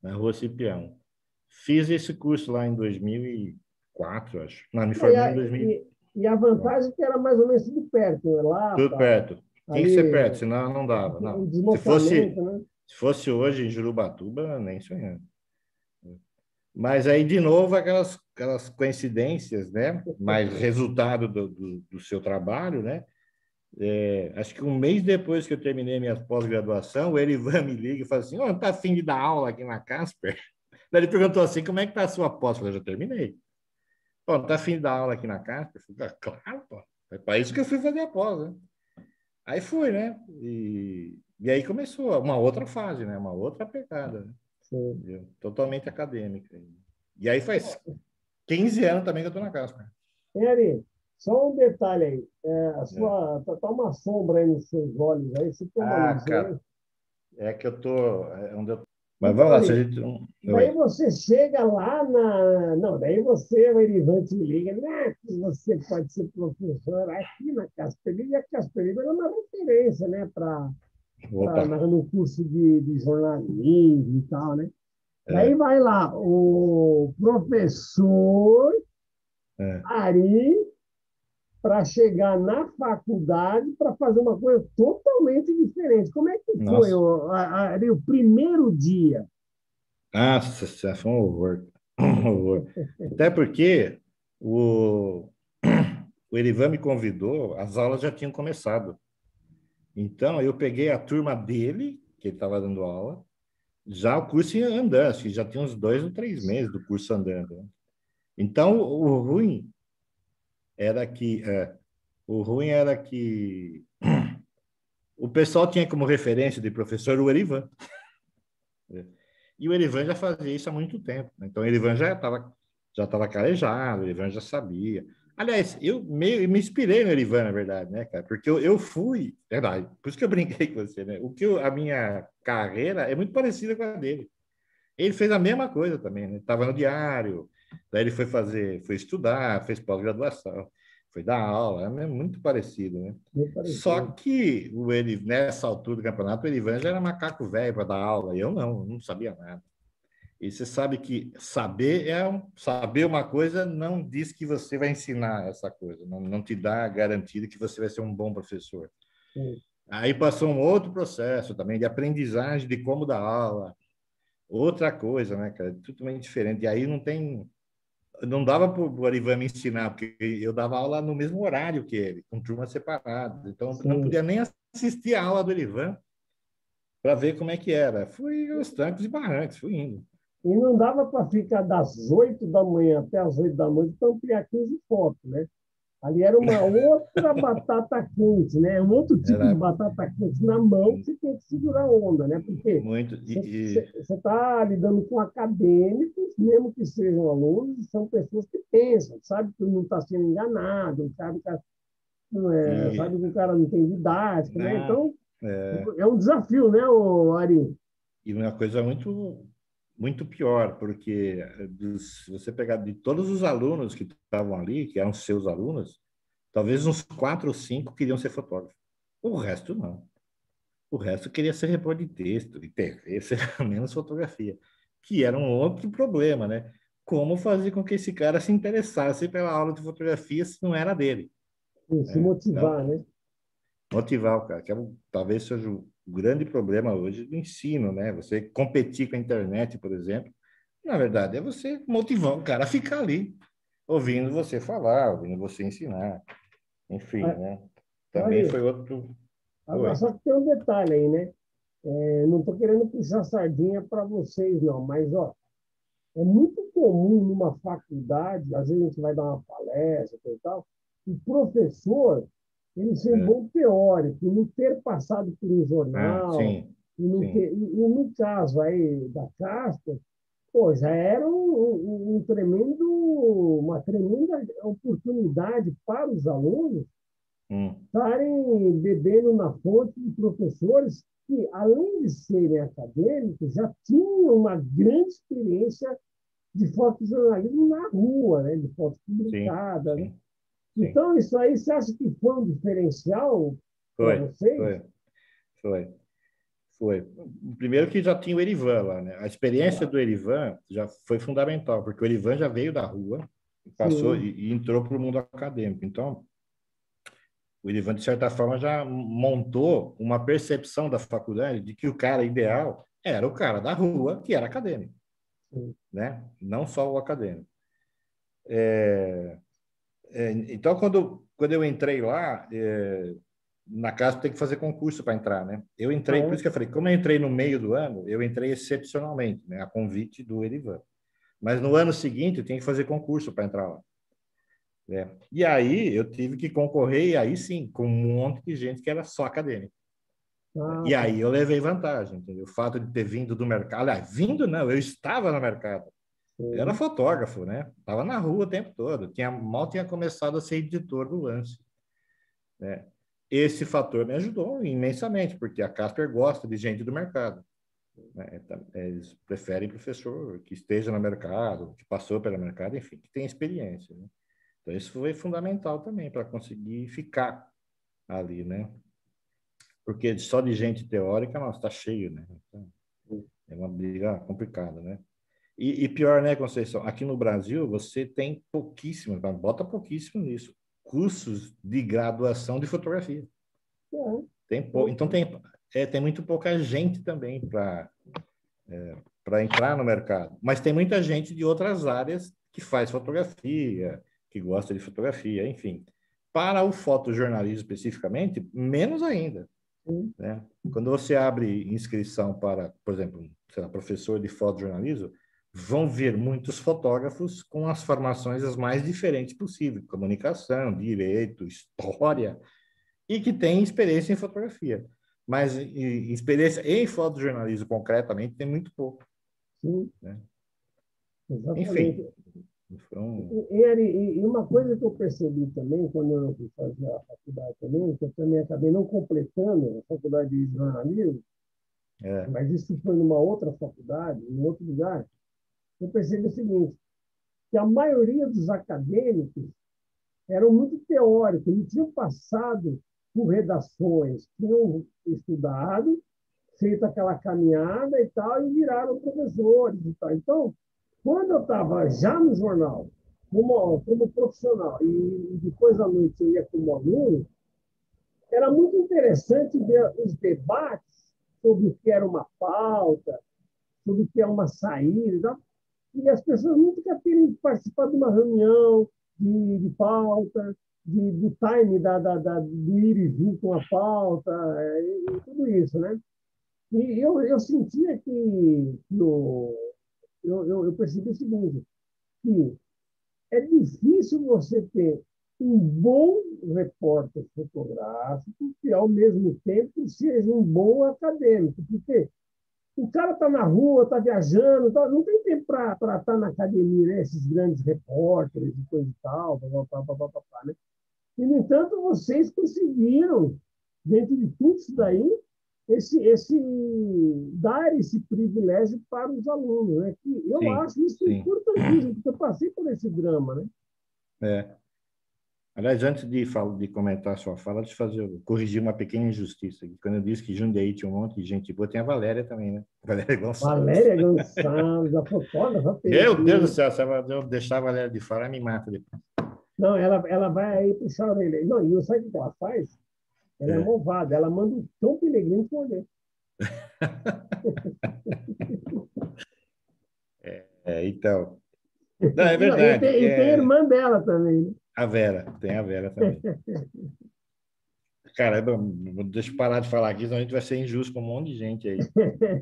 na rua Cipião. Fiz esse curso lá em 2004, acho. Não, me Não, formei em 2000. e a vantagem é que era mais ou menos tudo perto, né? Tudo Lapa, perto. Tinha que ser perto, ali, senão não dava, um não. deslocamento, né? Se fosse hoje em Jurubatuba, nem sonhando. Mas aí, de novo, aquelas coincidências, né? Mas resultado do seu trabalho, né? Acho que um mês depois que eu terminei minha pós-graduação, o Erivan me liga e fala assim: "Ô, não tá afim de dar aula aqui na Casper?" Daí ele perguntou assim: como é que tá a sua pós? Eu falei: já terminei. Pô, não tá afim de dar aula aqui na Casper? Eu falei: claro, pô. É para isso que eu fui fazer a pós, né? Aí fui, né? E aí começou uma outra fase, né? Uma outra pegada, né? Sim. Entendeu? Totalmente acadêmica. E aí faz 15 anos também que eu tô na Casper. Hein, Ari? Só um detalhe aí. A sua, tá uma sombra aí nos seus olhos aí. Você tem uma Ah, luzinha aí? cara, é que eu tô. Onde eu... Mas vamos Então, lá, se a Ari, gente. daí Oi. você chega lá na. Não, daí você, o Erivan, te liga, né? Que você pode ser professor aqui na Casper Libero, e a Casper Libero é uma referência, né? Opa. No curso de jornalismo e tal, né? Daí É, vai lá o professor é. Ari para chegar na faculdade para fazer uma coisa totalmente diferente. Como é que foi Nossa. Ari, o primeiro dia? Nossa, isso foi um horror. Um horror. Até porque o, o Erivan me convidou, as aulas já tinham começado. Então, eu peguei a turma dele, que ele estava dando aula, já o curso ia andando, acho que já tinha uns 2 ou 3 meses do curso andando, né? Então, era que, o ruim era que o pessoal tinha como referência de professor o Erivan, né? E o Erivan já fazia isso há muito tempo, né? Então, o Erivan já tava calejado, o Erivan já sabia. Aliás, eu me inspirei no Erivan, na verdade, né, cara? Porque eu fui, verdade, por isso que eu brinquei com você, né? A minha carreira é muito parecida com a dele. Ele fez a mesma coisa também, né? Estava no diário, daí ele foi estudar, fez pós-graduação, foi dar aula, muito parecido, né? Me Só pareceu. que nessa altura do campeonato, o Erivan já era macaco velho para dar aula, e eu não sabia nada. E você sabe que saber uma coisa não diz que você vai ensinar essa coisa, não te dá a garantia que você vai ser um bom professor. Sim. Aí passou um outro processo também de aprendizagem de como dar aula, outra coisa, né, cara? Totalmente diferente. E aí não dava para o Arivan me ensinar, porque eu dava aula no mesmo horário que ele, com turmas separadas. Então, eu não Sim. podia nem assistir a aula do Arivan para ver como é que era. Fui aos trancos e barrancos, fui indo. E não dava para ficar das 8 da manhã até as 8 da noite para ampliar 15 fotos, né? Ali era uma outra batata quente, né? Um outro tipo de Era batata quente na mão que você tem que segurar a onda, né? Porque muito. você está lidando com acadêmicos, mesmo que sejam alunos, são pessoas que pensam, sabe que não está sendo enganado, sabe E, que o cara não tem didática, né? na, Então, é, é um desafio, né, Ari? e uma coisa muito, muito pior, porque se você pegar de todos os alunos que estavam ali, que eram seus alunos, talvez uns 4 ou 5 queriam ser fotógrafos. O resto não. O resto queria ser repórter de texto, de TV, ser menos fotografia, que era um outro problema, né? Como fazer com que esse cara se interessasse pela aula de fotografia se não era dele, Se né? motivar, Então, né? motivar o cara, talvez seja o grande problema hoje do ensino, né? Você competir com a internet, por exemplo, na verdade é você motivar o cara a ficar ali, ouvindo você falar, ouvindo você ensinar, enfim, né? Também Ari, foi outro. agora, Oi. só que tem um detalhe aí, né? Não estou querendo puxar sardinha para vocês, não, mas ó, é muito comum numa faculdade, às vezes a gente vai dar uma palestra e tal, o professor ele ser um É. bom teórico, e não ter passado por um Ah, jornal, sim, e, não ter, sim, e no caso aí da Casper, pô, já era uma tremenda oportunidade para os alunos hum, estarem bebendo na fonte de professores que, além de serem acadêmicos, já tinham uma grande experiência de fotojornalismo na rua, né? De foto sim, publicada. Né? sim, sim. Então, isso aí, você acha que foi um diferencial para Foi, vocês? foi, foi, foi. Primeiro que já tinha o Erivan lá, né? A experiência Ah, do Erivan já foi fundamental, porque o Erivan já veio da rua, passou sim, e entrou para o mundo acadêmico. Então, o Erivan, de certa forma, já montou uma percepção da faculdade de que o cara ideal era o cara da rua, que era acadêmico, sim. né? Não só o acadêmico. Então, quando eu entrei lá, na casa tem que fazer concurso para entrar, né? Eu Ah, entrei, por é? isso que eu falei, como eu entrei no meio do ano, eu entrei excepcionalmente, né? A convite do Erivan. Mas no ano seguinte eu tinha que fazer concurso para entrar lá, né? E aí eu tive que concorrer, e aí sim, com um monte de gente que era só acadêmico, né? Ah, E tá. aí eu levei vantagem, entendeu? O fato de ter vindo do mercado, aliás, vindo não, eu estava no mercado. Eu era fotógrafo, né? Estava na rua o tempo todo. Mal tinha começado a ser editor do Lance, né? Esse fator me ajudou imensamente, porque a Casper gosta de gente do mercado, né? Eles preferem professor que esteja no mercado, que passou pelo mercado, enfim, que tem experiência, né? Então, isso foi fundamental também para conseguir ficar ali, né? Porque só de gente teórica, nossa, está cheio, né? Então, é uma briga complicada, né? E pior, né, Conceição? Aqui no Brasil, você tem pouquíssimos, mas bota pouquíssimo nisso, cursos de graduação de fotografia. Então, tem muito pouca gente também para entrar no mercado. Mas tem muita gente de outras áreas que faz fotografia, que gosta de fotografia, enfim. Para o fotojornalismo especificamente, menos ainda, né? Quando você abre inscrição para, por exemplo, sei lá, professor de fotojornalismo, vão vir muitos fotógrafos com as formações as mais diferentes possíveis, comunicação, direito, história, e que têm experiência em fotografia. Mas experiência em fotojornalismo, concretamente, tem muito pouco. Sim, Né? exatamente. Enfim. Então... E uma coisa que eu percebi também, quando eu fui fazer a faculdade também, que eu também acabei não completando a faculdade de jornalismo, mas isso foi numa outra faculdade, em outro lugar, eu percebi o seguinte, que a maioria dos acadêmicos eram muito teóricos, não tinham passado por redações, tinham estudado, feito aquela caminhada e tal, e viraram professores e tal. Então, quando eu estava já no jornal, como profissional, e depois à noite eu ia como aluno, era muito interessante ver os debates sobre o que era uma pauta, sobre o que é uma saída, e tal. E as pessoas nunca terem participado de uma reunião de pauta, do time do ir e vir com a pauta, e tudo isso, né? E eu sentia eu percebi o seguinte, que é difícil você ter um bom repórter fotográfico que, ao mesmo tempo, seja um bom acadêmico, porque o cara está na rua, está viajando, não tem tempo para estar na academia, né? Esses grandes repórteres e coisa e tal, né? E, no entanto, vocês conseguiram, dentro de tudo isso daí, dar esse privilégio para os alunos, né? Que eu Sim, acho isso sim. importantíssimo, porque eu passei por esse drama, né? É. Aliás, antes de comentar a sua fala, deixa eu corrigir uma pequena injustiça. Quando eu disse que Jundiaí tinha um monte de gente boa, tem a Valéria também, né? Valéria Gonçalves. Valéria Gonçalves, a fotógrafa Meu Deus do perfeita. céu, se eu deixar a Valéria de fora, ela me mata depois. Não, ela vai aí puxar a orelha. Não, e sabe o que ela faz? Ela é É. malvada, ela manda o Tom Pellegrini morder. Então, não, é E verdade. tem a irmã dela também, né? A Vera, tem a Vera também. Cara, deixa eu parar de falar aqui, senão a gente vai ser injusto com um monte de gente aí.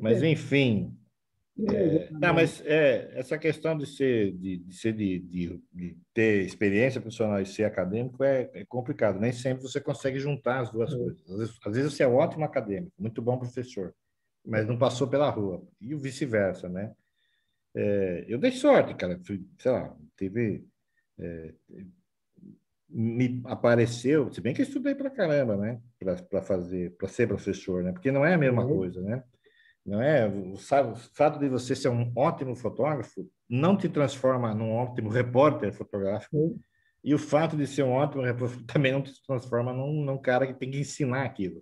Mas, enfim, Que legal, né? mas essa questão de ter experiência profissional e ser acadêmico é complicado. Nem sempre você consegue juntar as duas coisas. Às vezes você é um ótimo acadêmico, muito bom professor, mas não passou pela rua. E o vice-versa, né? Eu dei sorte, cara. Sei lá, me apareceu, se bem que eu estudei pra caramba, né? Para ser professor, né? Porque não é a mesma Sim, coisa, né? Não é? O fato de você ser um ótimo fotógrafo não te transforma num ótimo repórter fotográfico. sim, E o fato de ser um ótimo repórter também não te transforma num cara que tem que ensinar aquilo,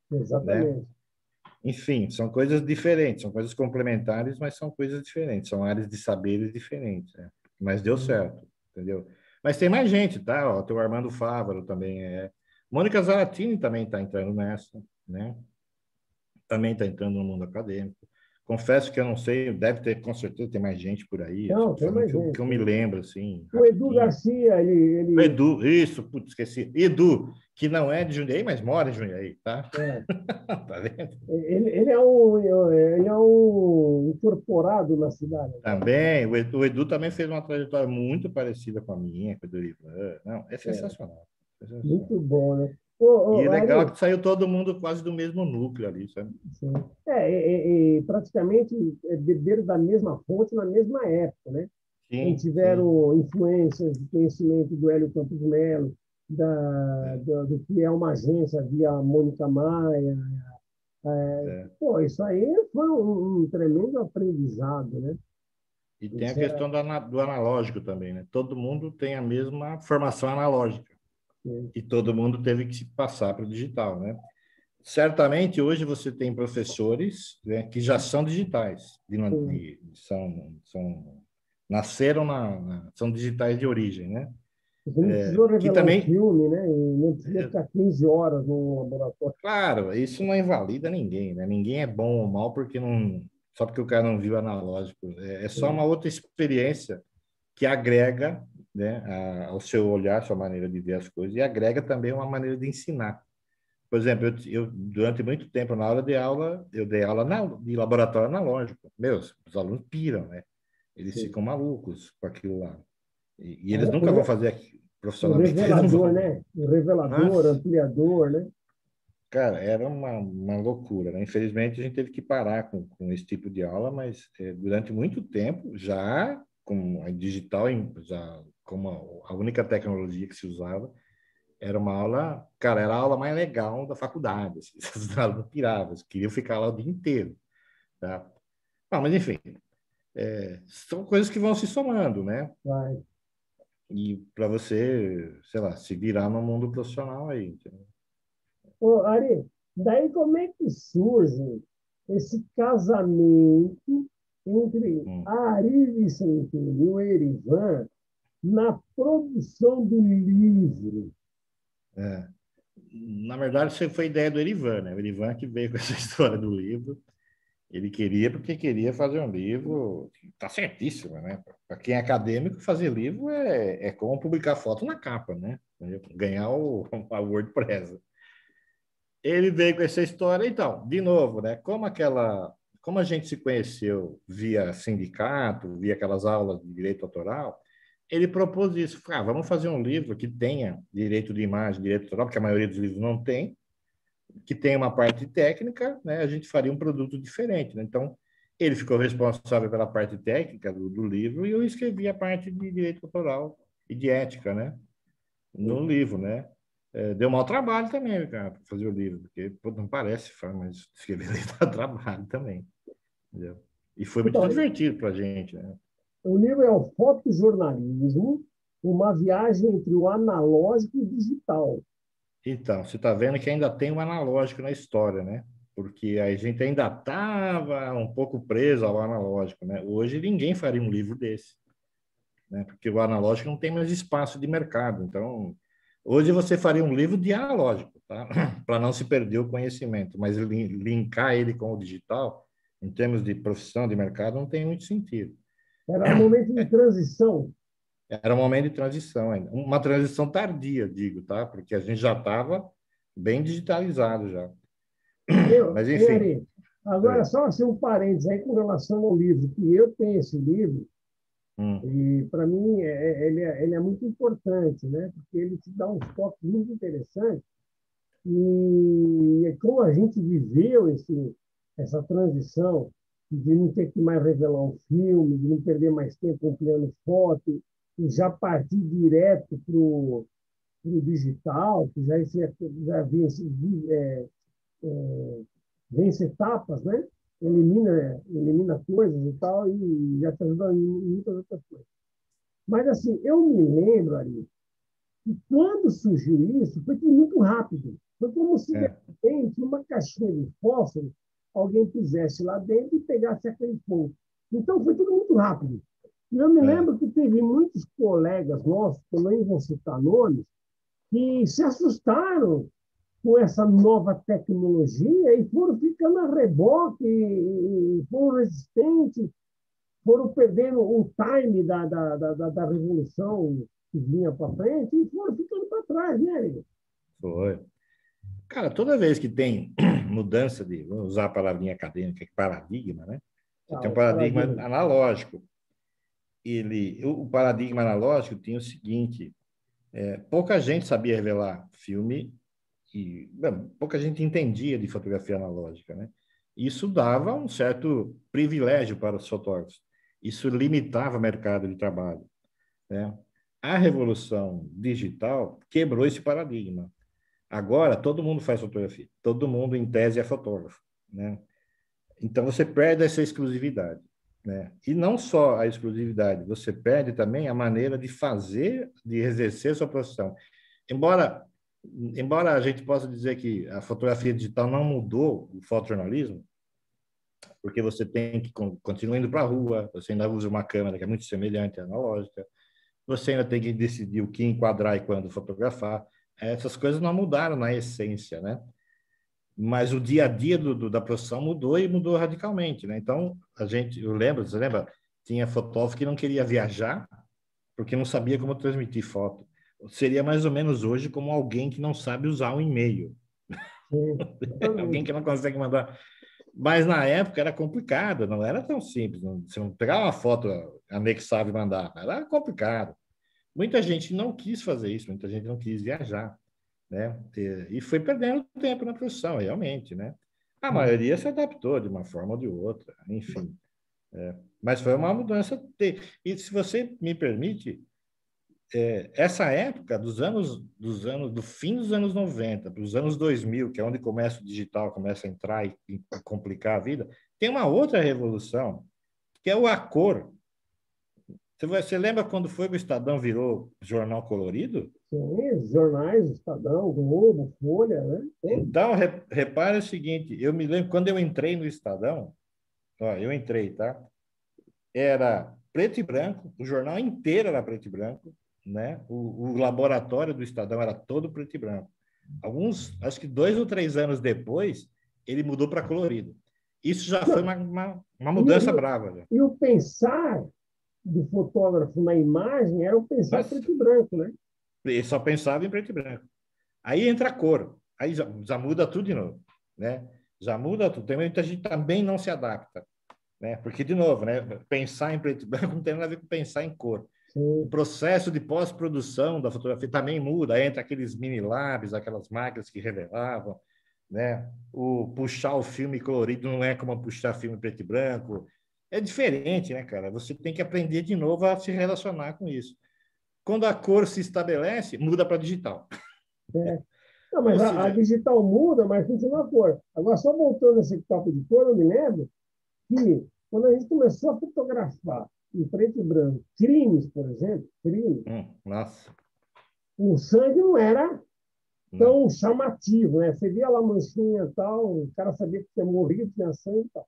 né? exatamente. Enfim, são coisas diferentes, são coisas complementares, mas são coisas diferentes, são áreas de saberes diferentes, né? Mas deu certo, entendeu? Mas tem mais gente, tá? Ó, tem o Armando Fávaro também é. Mônica Zaratini também está entrando nessa, né? Também está entrando no mundo acadêmico. Confesso que eu não sei, deve ter, com certeza tem mais gente por aí, Não, estou tem falando mais que gente. eu me lembro, assim, O Edu rapidinho. Garcia, O ele Edu, isso, putz, esqueci. Edu, que não é de Jundiaí, mas mora em Jundiaí, tá? é, Tá vendo? ele é um incorporado na cidade agora. Também, o Edu também fez uma trajetória muito parecida com a minha, com a do Ivan. Não, é É, sensacional. Sensacional. muito bom, né? E legal Ari, que saiu todo mundo quase do mesmo núcleo ali, sabe? sim. Praticamente beberam da mesma fonte na mesma época, né? Então, Sim, sim. tiveram influências de conhecimento do Hélio Campos Melo, É, do que é uma agência via Mônica Maia. é. Pô, isso aí foi um tremendo aprendizado, né? E tem a Isso era, questão do analógico também, né? Todo mundo tem a mesma formação analógica é, e todo mundo teve que se passar para o digital, né? Certamente hoje você tem professores, né, que já são digitais, nasceram são digitais de origem, né? você não precisou Que revelar um também, filme, né? E não precisou ficar 15 horas no laboratório. claro, isso não invalida ninguém, né? Ninguém é bom ou mal porque não, só porque o cara não viu analógico. É só uma outra experiência que agrega, né, ao seu olhar, sua maneira de ver as coisas, e agrega também uma maneira de ensinar. Por exemplo, durante muito tempo na aula de aula, eu dei aula de laboratório analógico. Meus, os alunos piram, né? Eles Sim. ficam malucos com aquilo lá. E eles O, nunca vão re- fazer aquilo. o Profissionalmente, eles não revelador, vão. né? O revelador, Mas, ampliador, né? cara, era uma loucura, né? Infelizmente, a gente teve que parar com esse tipo de aula, mas durante muito tempo, já com a digital, já como a única tecnologia que se usava, era uma aula, cara, era a aula mais legal da faculdade. Assim, os alunos piravam, eles queriam ficar lá o dia inteiro, tá? Ah, mas enfim, são coisas que vão se somando, né? Vai. E para você, sei lá, se virar no mundo profissional aí. Entendeu? Ô, Ari, daí como é que surge esse casamento entre Hum, a Ari Vicentini e o Erivan na produção do livro? é. Na verdade, isso foi ideia do Erivan, né? O Erivan que veio com essa história do livro. Ele queria porque queria fazer um livro, tá certíssimo, né? Para quem é acadêmico, fazer livro é como publicar foto na capa, né? Ganhar a WordPress. Ele veio com essa história, então, de novo, né? Como a gente se conheceu via sindicato, via aquelas aulas de direito autoral, ele propôs isso. Falou, vamos fazer um livro que tenha direito de imagem, direito autoral, porque a maioria dos livros não tem, que tem uma parte técnica, né? A gente faria um produto diferente, né? Então, ele ficou responsável pela parte técnica do livro e eu escrevi a parte de direito autoral e de ética, né? No livro, né? Deu mau trabalho também, cara, para fazer o livro, porque pô, não parece, mas escrever livro dá trabalho também, entendeu? E foi muito Então, divertido para a gente, né? o livro é o Fotojornalismo, uma viagem entre o analógico e o digital. Então, você está vendo que ainda tem um analógico na história, né? Porque a gente ainda estava um pouco preso ao analógico, né? Hoje ninguém faria um livro desse, né? Porque o analógico não tem mais espaço de mercado. Então, hoje você faria um livro de analógico, tá? Para não se perder o conhecimento, mas linkar ele com o digital, em termos de profissão, de mercado, não tem muito sentido. Era um momento de transição. Era um momento de transição ainda, uma transição tardia, digo, tá? Porque a gente já estava bem digitalizado já. Mas Hein, enfim, Ari? Agora, foi. só assim, um parênteses aí com relação ao livro, que eu tenho esse livro, Hum, e para mim ele é muito importante, né? Porque ele te dá uns toques muito interessantes. E como a gente viveu essa transição de não ter que mais revelar um filme, de não perder mais tempo ampliando foto, e já partir direto para o digital, que já vence etapas, né? Elimina coisas e tal, e já te ajuda em muitas outras coisas. Mas, assim, eu me lembro, Ari, que quando surgiu isso, foi tudo muito rápido. Foi como se, de é, repente, uma caixinha de fósforo, alguém pusesse lá dentro e pegasse aquele fogo. Então, foi tudo muito rápido. E eu me é. lembro que teve muitos colegas nossos, que eu nem vou citar nomes, que se assustaram com essa nova tecnologia e foram ficando a reboque, e foram resistentes, foram perdendo o time da revolução que vinha para frente e foram ficando para trás, né, amigo? Foi. Cara, toda vez que tem mudança vamos usar a palavrinha acadêmica, paradigma, né? Você Ah, tem um os paradigma paradigmas. analógico. O paradigma analógico tinha o seguinte: pouca gente sabia revelar filme bem, pouca gente entendia de fotografia analógica, né? Isso dava um certo privilégio para os fotógrafos. Isso limitava o mercado de trabalho, né? A revolução digital quebrou esse paradigma. Agora, todo mundo faz fotografia. Todo mundo, em tese, é fotógrafo, né? Então, você perde essa exclusividade, né? E não só a exclusividade, você perde também a maneira de fazer, de exercer sua profissão. Embora, embora a gente possa dizer que a fotografia digital não mudou o fotojornalismo, porque você tem que continuar indo para a rua, você ainda usa uma câmera que é muito semelhante à analógica, você ainda tem que decidir o que enquadrar e quando fotografar. Essas coisas não mudaram na essência, né? Mas o dia a dia da profissão mudou e mudou radicalmente, né? Então, você lembra, tinha fotógrafo que não queria viajar porque não sabia como transmitir foto. Seria mais ou menos hoje como alguém que não sabe usar um e-mail. Sim, Alguém exatamente. que não consegue mandar. Mas na época era complicado, não era tão simples. Você não pegar uma foto, anexar e mandar. Era complicado. Muita gente não quis fazer isso, muita gente não quis viajar, né? E foi perdendo tempo na profissão, realmente, né? A Sim. maioria se adaptou de uma forma ou de outra, enfim. Mas foi uma mudança. E se você me permite, essa época do fim dos anos 90 para os anos 2000, que é onde começa o digital, começa a entrar e complicar a vida, tem uma outra revolução, que é o a cor. Você lembra quando foi que o Estadão virou jornal colorido? Sim, os jornais, Estadão, Globo, Folha, né? Todos. Então, repare o seguinte, eu me lembro, quando eu entrei no Estadão, ó, eu entrei, tá? Era preto e branco, o jornal inteiro era preto e branco, né? O laboratório do Estadão era todo preto e branco. Acho que 2 ou 3 anos depois, ele mudou para colorido. Isso já foi Não, uma e, mudança o- brava, né? e o pensar do fotógrafo na imagem era o pensar Mas preto e branco, né? ele só pensava em preto e branco. Aí entra a cor, aí já muda tudo de novo, né? Já muda tudo. Tem muita gente que também não se adapta, né? Porque, de novo, né? Pensar em preto e branco não tem nada a ver com pensar em cor. O Sim, processo de pós-produção da fotografia também muda, entra aqueles mini labs, aquelas máquinas que revelavam, né? O puxar o filme colorido não é como puxar filme preto e branco. É diferente, né, cara? Você tem que aprender de novo a se relacionar com isso. Quando a cor se estabelece, muda para digital. é. Não, Ou mas a seja, digital muda, mas continua a cor. Agora, só voltando esse toque de cor, eu me lembro que quando a gente começou a fotografar em preto e branco crimes, por exemplo, crimes, nossa, o sangue não era não. tão chamativo, né? Você via lá a manchinha e tal, o cara sabia que tinha morrido, tinha sangue e tal.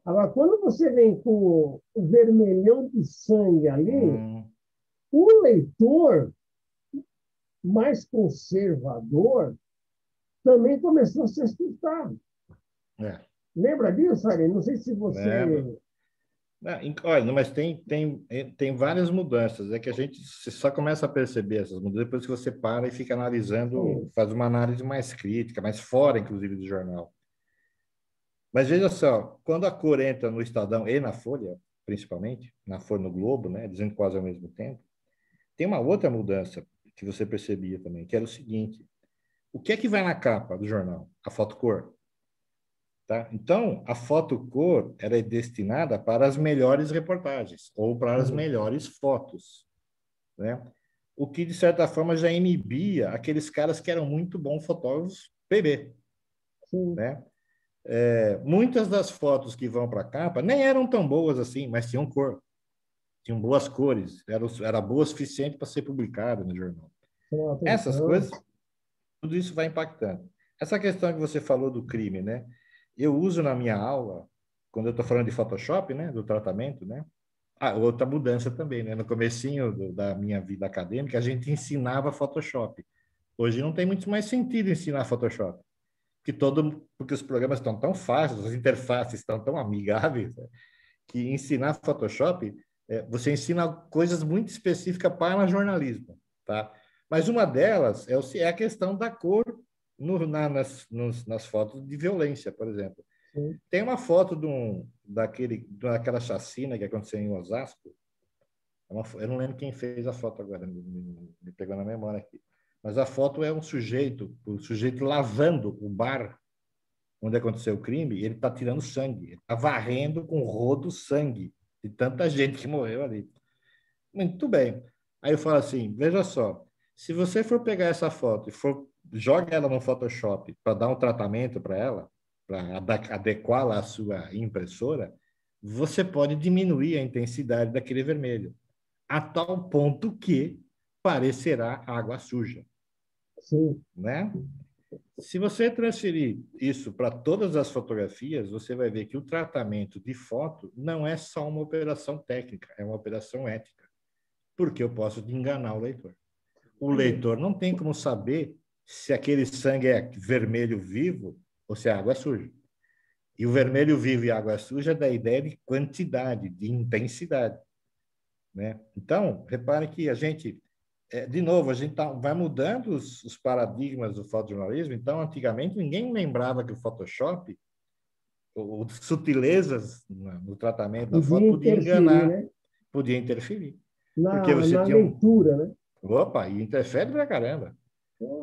Agora, quando você vem com o vermelhão de sangue ali, Hum, o leitor mais conservador também começou a se assustar. é, Lembra disso, Ari? Não sei se lembra. você. Não, olha, mas tem várias mudanças. É que a gente só começa a perceber essas mudanças depois que você para e fica analisando, Sim, faz uma análise mais crítica, mais fora, inclusive, do jornal. Mas veja só, quando a cor entra no Estadão e na Folha, principalmente, na Folha no Globo, né, dizendo quase ao mesmo tempo, tem uma outra mudança que você percebia também, que era o seguinte: o que é que vai na capa do jornal? A foto cor. Tá? Então, a foto cor era destinada para as melhores reportagens ou para as sim, melhores fotos, né? O que, de certa forma, já inibia aqueles caras que eram muito bons fotógrafos PB, sim. né? Muitas das fotos que vão para a capa nem eram tão boas assim, mas tinham cor, tinham boas cores, era boa o suficiente para ser publicada no jornal. Chamou a Essas atenção. coisas, tudo isso vai impactando. Essa questão que você falou do crime, né? Eu uso na minha aula, quando eu estou falando de Photoshop, né? Do tratamento, né? Ah, outra mudança também, né? No comecinho da minha vida acadêmica, a gente ensinava Photoshop. Hoje não tem muito mais sentido ensinar Photoshop, porque os programas estão tão fáceis, as interfaces estão tão amigáveis, né, que ensinar Photoshop, você ensina coisas muito específicas para jornalismo, tá? Mas uma delas é a questão da cor nas fotos de violência, por exemplo. Sim. Tem uma foto daquela chacina que aconteceu em Osasco. Eu não lembro quem fez a foto agora, me pegou na memória aqui. mas a foto é o sujeito lavando o bar onde aconteceu o crime, ele está tirando sangue, ele está varrendo com rodo sangue de tanta gente que morreu ali. Muito bem. Aí eu falo assim, veja só, se você for pegar essa foto e for joga ela no Photoshop para dar um tratamento para ela, para adequá-la à sua impressora, você pode diminuir a intensidade daquele vermelho, a tal ponto que parecerá água suja, Sim. né? Se você transferir isso para todas as fotografias, você vai ver que o tratamento de foto não é só uma operação técnica, é uma operação ética, porque eu posso enganar o leitor. O leitor não tem como saber se aquele sangue é vermelho vivo ou se a água é suja. E o vermelho vivo e a água suja dá a ideia de quantidade, de intensidade, né? Então, repare que a gente, de novo, a gente vai mudando os paradigmas do fotojornalismo. Então, antigamente, ninguém lembrava que o Photoshop, ou sutilezas no tratamento da Podia foto, podia interferir, enganar, né? podia interferir. Porque você Na tinha um... leitura, né? Opa, e interfere pra caramba.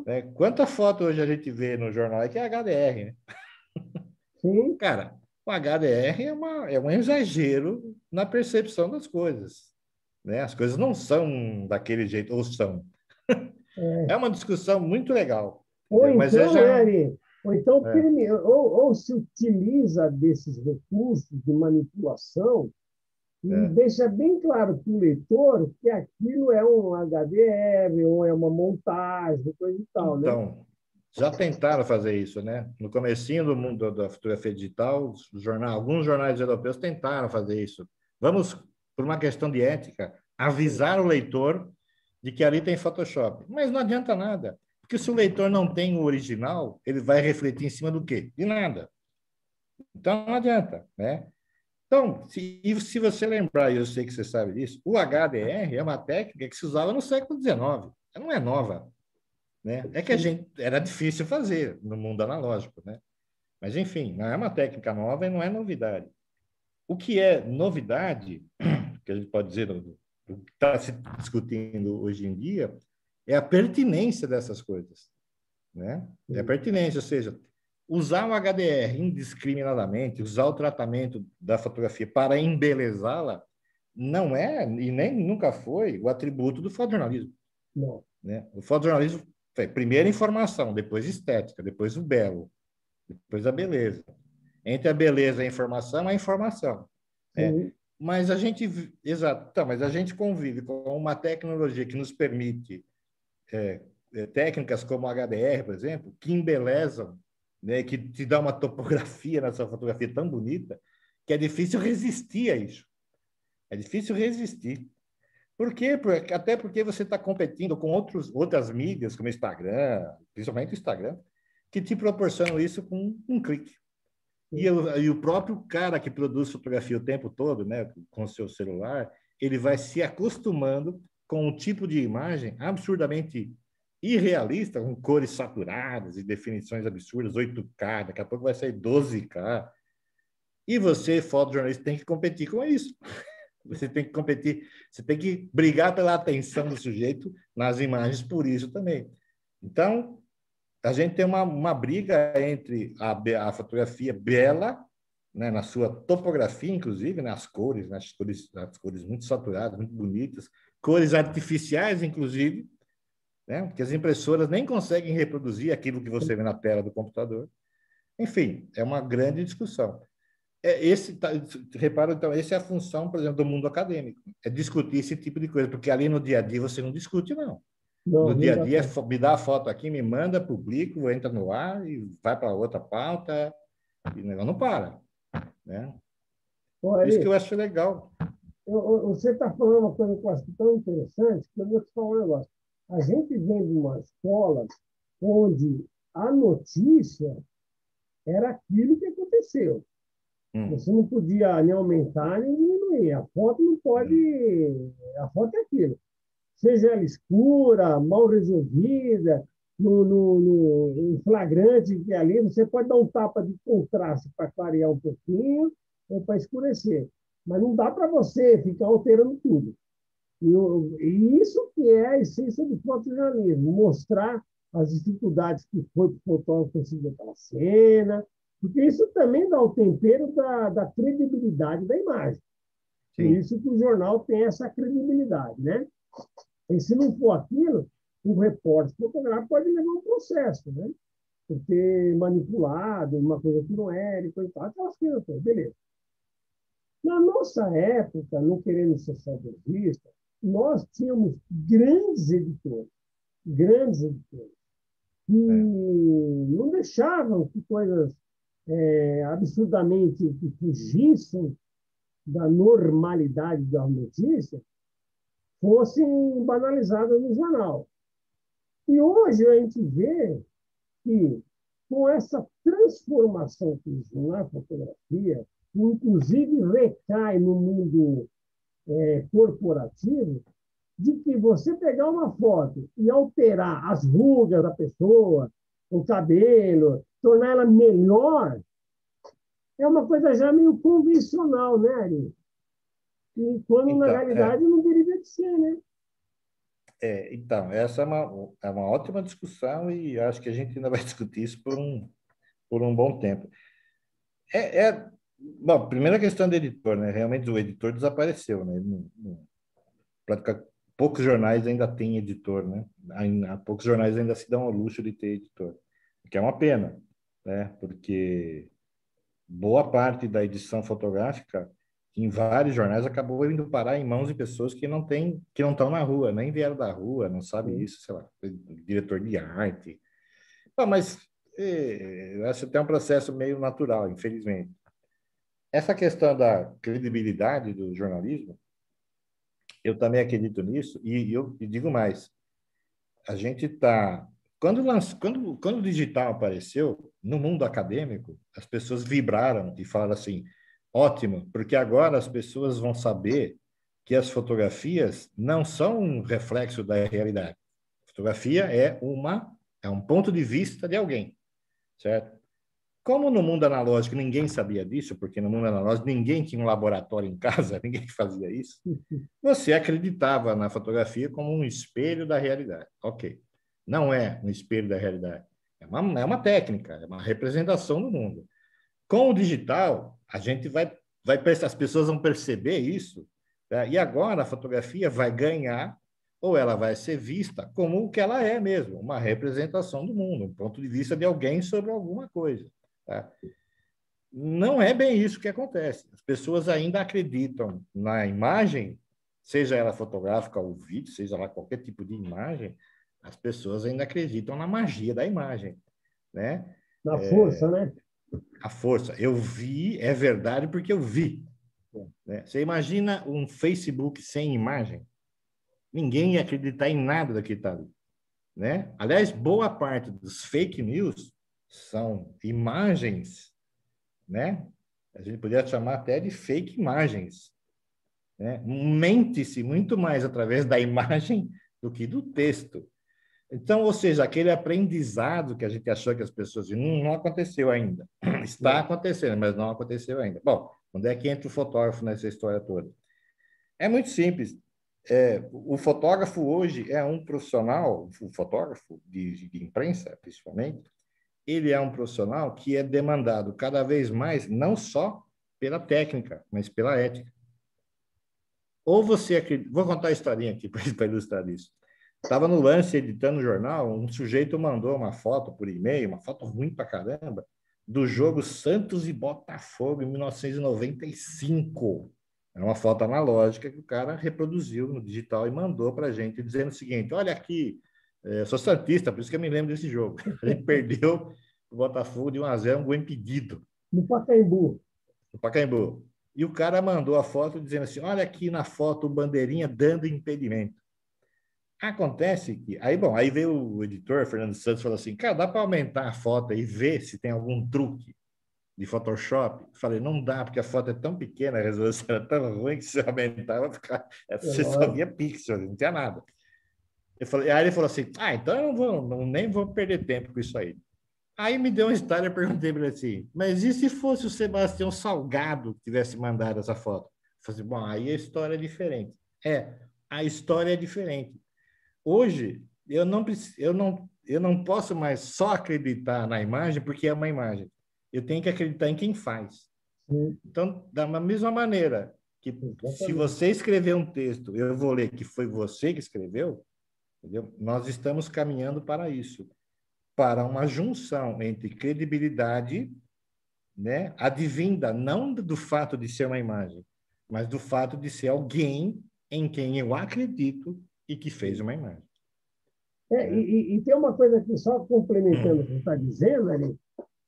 Né? Quanta foto hoje a gente vê no jornal que é HDR, né? Sim, Cara, o HDR é um exagero na percepção das coisas, né? As coisas não são daquele jeito, ou são. É uma discussão muito legal, ou entendeu? Mas é então, né, já... Ari? Ou então, É, ou se utiliza desses recursos de manipulação e é. deixa bem claro para o leitor que aquilo é um HDR, ou é uma montagem, coisa e tal, né? Então, já tentaram fazer isso, né? No comecinho do mundo da fotografia digital, alguns jornais europeus tentaram fazer isso. Vamos, por uma questão de ética, avisar o leitor de que ali tem Photoshop. Mas não adianta nada, porque se o leitor não tem o original, ele vai refletir em cima do quê? De nada. Então não adianta, né? Então, se você lembrar, e eu sei que você sabe disso, o HDR é uma técnica que se usava no século XIX. Ela não é nova, né? É que a gente era difícil fazer no mundo analógico, né? Mas enfim, não é uma técnica nova e não é novidade. O que é novidade, que a gente pode dizer do que está se discutindo hoje em dia, é a pertinência dessas coisas, né? É a pertinência, ou seja, usar o HDR indiscriminadamente, usar o tratamento da fotografia para embelezá-la, não é e nem nunca foi o atributo do fotojornalismo, Não. né? O fotojornalismo foi primeiro informação, depois estética, depois o belo, depois a beleza. Entre a beleza e a informação, a informação, né? Sim, Mas a gente, exato, tá, mas a gente convive com uma tecnologia que nos permite técnicas como HDR, por exemplo, que embelezam, né, que te dá uma topografia nessa fotografia tão bonita que é difícil resistir a isso. É difícil resistir. Por quê? Até porque você está competindo com outras mídias, como o Instagram, principalmente o Instagram, que te proporcionam isso com um clique. E o próprio cara que produz fotografia o tempo todo, né, com o seu celular, ele vai se acostumando com um tipo de imagem absurdamente irrealista, com cores saturadas e definições absurdas, 8K, daqui a pouco vai sair 12K. E você, fotojornalista, tem que competir com isso. Você tem que competir, você tem que brigar pela atenção do sujeito nas imagens por isso também. Então, a gente tem uma briga entre a fotografia bela, né, na sua topografia, inclusive, né, as cores muito saturadas, muito bonitas, cores artificiais, inclusive, né, porque as impressoras nem conseguem reproduzir aquilo que você vê na tela do computador. Enfim, é uma grande discussão. Repara, então, essa é a função, por exemplo, do mundo acadêmico, é discutir esse tipo de coisa, porque ali no dia a dia você não discute, não. não, No não dia a dá dia, para. me dá a foto aqui, me manda, publico, entra no ar e vai para outra pauta, e o negócio não para, né? Por isso que Olha, eu acho legal. você está falando uma coisa que eu acho tão interessante que eu vou te falar um negócio. A gente vem de uma escola onde a notícia era aquilo que aconteceu. Hum, Você não podia nem aumentar nem diminuir. A foto não pode. é, A foto é aquilo. Seja ela escura, mal resolvida, no flagrante que é ali, você pode dar um tapa de contraste para clarear um pouquinho ou para escurecer. Mas não dá para você ficar alterando tudo. E isso que é a essência do fotojornalismo, mostrar as dificuldades que foi para o fotógrafo conseguir aquela cena, porque isso também dá o tempero da credibilidade da imagem. Por Sim. isso que o jornal tem essa credibilidade, né? E se não for aquilo, o repórter fotográfico pode levar um processo, né? Por ter manipulado uma coisa que não era, e coisa e tal, aquelas coisas todas, beleza. Na nossa época, não querendo ser saudosista, nós tínhamos grandes editores, que É. não deixavam que coisas absurdamente que fugissem da normalidade da notícia fossem banalizadas no jornal. E hoje a gente vê que, com essa transformação que existe na fotografia, que inclusive recai no mundo corporativo, de que você pegar uma foto e alterar as rugas da pessoa, o cabelo, tornar ela melhor, é uma coisa já meio convencional, né, Ari? E quando na Então, realidade não deveria de ser, né? então, essa é uma ótima discussão e acho que a gente ainda vai discutir isso por um bom tempo. Bom, primeira questão do editor, né? Realmente o editor desapareceu, né? Poucos jornais ainda têm editor, né? Poucos jornais ainda se dão ao luxo de ter editor, o que é uma pena, né? Porque boa parte da edição fotográfica em vários jornais acabou indo parar em mãos de pessoas que não estão na rua, nem vieram da rua, não sabe isso, sei lá, diretor de arte. Mas eu acho que é um processo meio natural, infelizmente. Essa questão da credibilidade do jornalismo, eu também acredito nisso, e eu digo mais, a gente está... quando o digital apareceu, no mundo acadêmico, as pessoas vibraram e falaram assim, ótimo, porque agora as pessoas vão saber que as fotografias não são um reflexo da realidade. Fotografia é um ponto de vista de alguém, certo? Como no mundo analógico ninguém sabia disso, porque no mundo analógico ninguém tinha um laboratório em casa, ninguém fazia isso, você acreditava na fotografia como um espelho da realidade. Ok. Não é um espelho da realidade. É uma técnica, é uma representação do mundo. Com o digital, as pessoas vão perceber isso, tá? E agora a fotografia vai ganhar, ou ela vai ser vista como o que ela é mesmo, uma representação do mundo, um ponto de vista de alguém sobre alguma coisa. Tá? Não é bem isso que acontece. As pessoas ainda acreditam na imagem, seja ela fotográfica ou vídeo, seja lá qualquer tipo de imagem, as pessoas ainda acreditam na magia da imagem, né? Na força, né? A força. Eu vi, é verdade porque eu vi. Né? Você imagina um Facebook sem imagem? Ninguém ia acreditar em nada daquilo que está ali. Né? Aliás, boa parte dos fake news são imagens, né? A gente poderia chamar até de fake imagens, né? Mente-se muito mais através da imagem do que do texto. Então, ou seja, aquele aprendizado que a gente achou que as pessoas não aconteceu ainda. Está acontecendo, mas não aconteceu ainda. Bom, onde é que entra o fotógrafo nessa história toda? É muito simples. O fotógrafo hoje é um profissional, o fotógrafo de imprensa, principalmente, ele é um profissional que é demandado cada vez mais, não só pela técnica, mas pela ética. Ou você acredita... Vou contar a historinha aqui para ilustrar isso. Estava no lance editando o jornal, um sujeito mandou uma foto por e-mail, uma foto ruim pra caramba, do jogo Santos e Botafogo em 1995. Era uma foto analógica que o cara reproduziu no digital e mandou para a gente, dizendo o seguinte: olha aqui, eu sou santista, por isso que eu me lembro desse jogo. A gente perdeu o Botafogo de 1-0, um gol impedido No Pacaembu. no Pacaembu. E o cara mandou a foto dizendo assim: olha aqui na foto o bandeirinha dando impedimento. Acontece que. Aí, bom, aí veio o editor, Fernando Santos, falou assim: cara, dá para aumentar a foto e ver se tem algum truque de Photoshop? Falei: não dá, porque a foto é tão pequena, a resolução era tão ruim que se aumentava, É você só lógico. via pixels, não tinha nada. Aí ele falou assim: então eu nem vou perder tempo com isso aí. Aí me deu um style, eu perguntei para ele assim: mas e se fosse o Sebastião Salgado que tivesse mandado essa foto? Eu falei assim: bom, aí a história é diferente. a história é diferente. Hoje, eu não posso mais só acreditar na imagem porque é uma imagem. Eu tenho que acreditar em quem faz. Sim, Então, da mesma maneira que se exatamente. você escrever um texto, eu vou ler que foi você que escreveu, entendeu? Nós estamos caminhando para isso, para uma junção entre credibilidade, né, advinda não do fato de ser uma imagem, mas do fato de ser alguém em quem eu acredito e que fez uma imagem, né? E tem uma coisa aqui, só complementando o que você está dizendo, ali,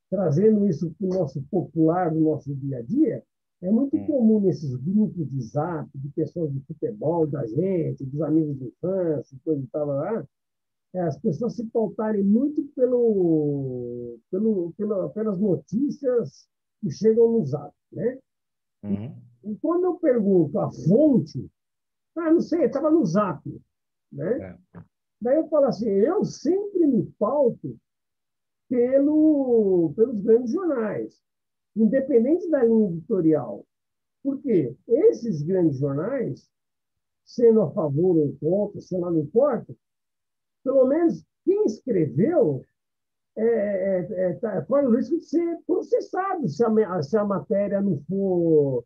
trazendo isso para o nosso popular, do nosso dia a dia, é muito Hum, comum nesses grupos de zap, de pessoas de futebol, da gente, dos amigos de infância, coisa e tal, lá, as pessoas se pautarem muito pelas notícias que chegam no zap, né? uhum, E quando eu pergunto a fonte, não sei, estava no zap, né? é, Daí eu falo assim, eu sempre me pauto pelos grandes jornais, independente da linha editorial. Por quê? Esses grandes jornais, sendo a favor ou contra, sei lá, não importa, pelo menos quem escreveu corre o risco de ser processado se a matéria não for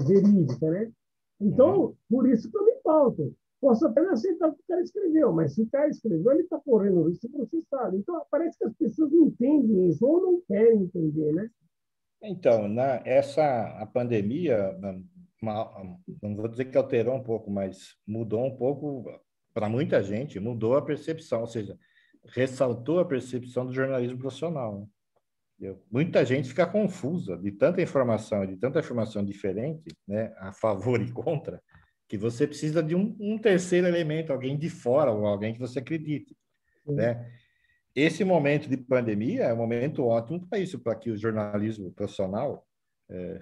verídica, né? uhum. Então, por isso que eu me pauto. Posso até não aceitar o que o cara escreveu, mas se o cara escreveu, ele está correndo o risco de ser processado. Então, parece que as pessoas não entendem isso, ou não querem entender, né? Então, a pandemia, não vou dizer que alterou um pouco, mas mudou um pouco para muita gente, mudou a percepção, ou seja, ressaltou a percepção do jornalismo profissional, né? Entendeu? Muita gente fica confusa de tanta informação diferente, né, a favor e contra, que você precisa de um terceiro elemento, alguém de fora ou alguém que você acredite, Sim, né? Esse momento de pandemia é um momento ótimo para isso, para que o jornalismo profissional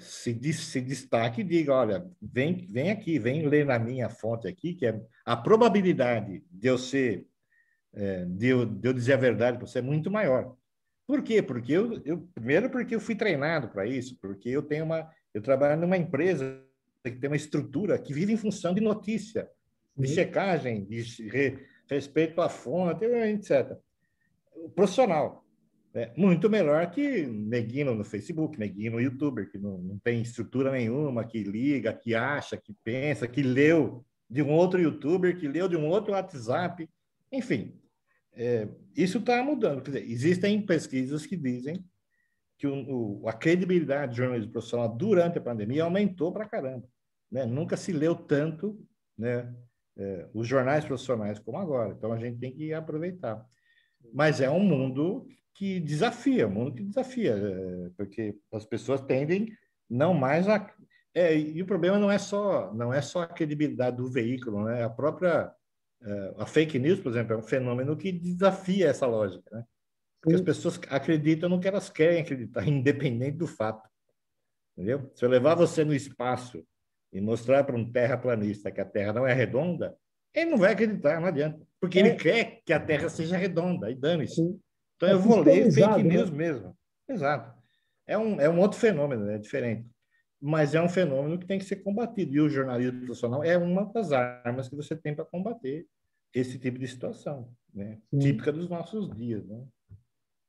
se destaque e diga, olha, vem aqui, vem ler na minha fonte aqui, que é a probabilidade de eu ser, de eu dizer a verdade para você é muito maior. Por quê? Porque primeiro porque eu fui treinado para isso, porque eu trabalho numa empresa que tem uma estrutura que vive em função de notícia, de sim, checagem, respeito à fonte, etc. O profissional. Muito melhor que neguinho no Facebook, neguinho no YouTuber, que não tem estrutura nenhuma, que liga, que acha, que pensa, que leu de um outro YouTuber, que leu de um outro WhatsApp. Enfim, isso está mudando. Quer dizer, existem pesquisas que dizem que a credibilidade do jornalismo profissional durante a pandemia aumentou para caramba. Né? Nunca se leu tanto, né, os jornais profissionais como agora. Então, a gente tem que aproveitar. Mas é um mundo que desafia, porque as pessoas tendem não mais a. E o problema não é só a credibilidade do veículo, né? A fake news, por exemplo, é um fenômeno que desafia essa lógica, né? Porque as sim, pessoas acreditam no que elas querem acreditar, independente do fato, entendeu? Se eu levar você no espaço e mostrar para um terraplanista que a Terra não é redonda, ele não vai acreditar, não adianta, porque ele é, quer que a Terra seja redonda, e dane-se. sim. Então É eu vou ler fake customizado, news né? mesmo. Exato. É um outro fenômeno, é diferente. Mas é um fenômeno que tem que ser combatido. E o jornalismo profissional é uma das armas que você tem para combater esse tipo de situação, né? Sim, Típica dos nossos dias, né?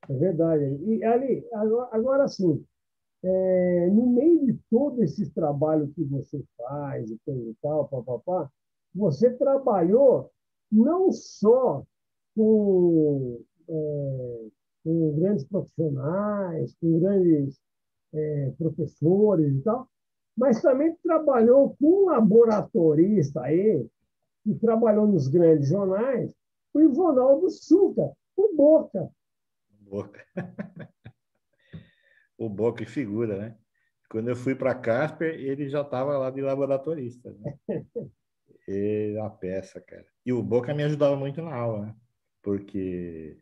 é verdade. E ali, agora sim, no meio de todo esse trabalho que você faz e coisa e tal, papapá, você trabalhou não só com, com grandes profissionais, com grandes professores e tal, mas também trabalhou com um laboratorista aí, que trabalhou nos grandes jornais, o Ivonaldo Suca, o Boca. Boca. O Boca que figura, né? Quando eu fui para Casper, ele já estava lá de laboratorista, né? E a peça, cara. E o Boca me ajudava muito na aula, né? Porque,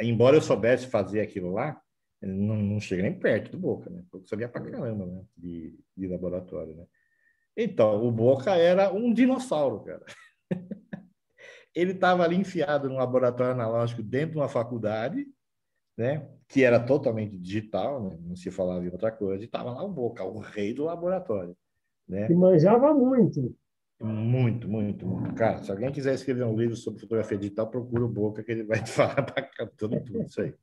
embora eu soubesse fazer aquilo lá, eu não cheguei nem perto do Boca, né? Eu sabia pra caramba, né? De laboratório, né? Então, o Boca era um dinossauro, cara. Ele estava ali enfiado num laboratório analógico dentro de uma faculdade, né? Que era totalmente digital, né? Não se falava em outra coisa. E estava lá o Boca, o rei do laboratório, Que né? manjava muito. Muito, muito, muito. Cara, se alguém quiser escrever um livro sobre fotografia digital, procura o Boca, que ele vai te falar para tudo isso aí.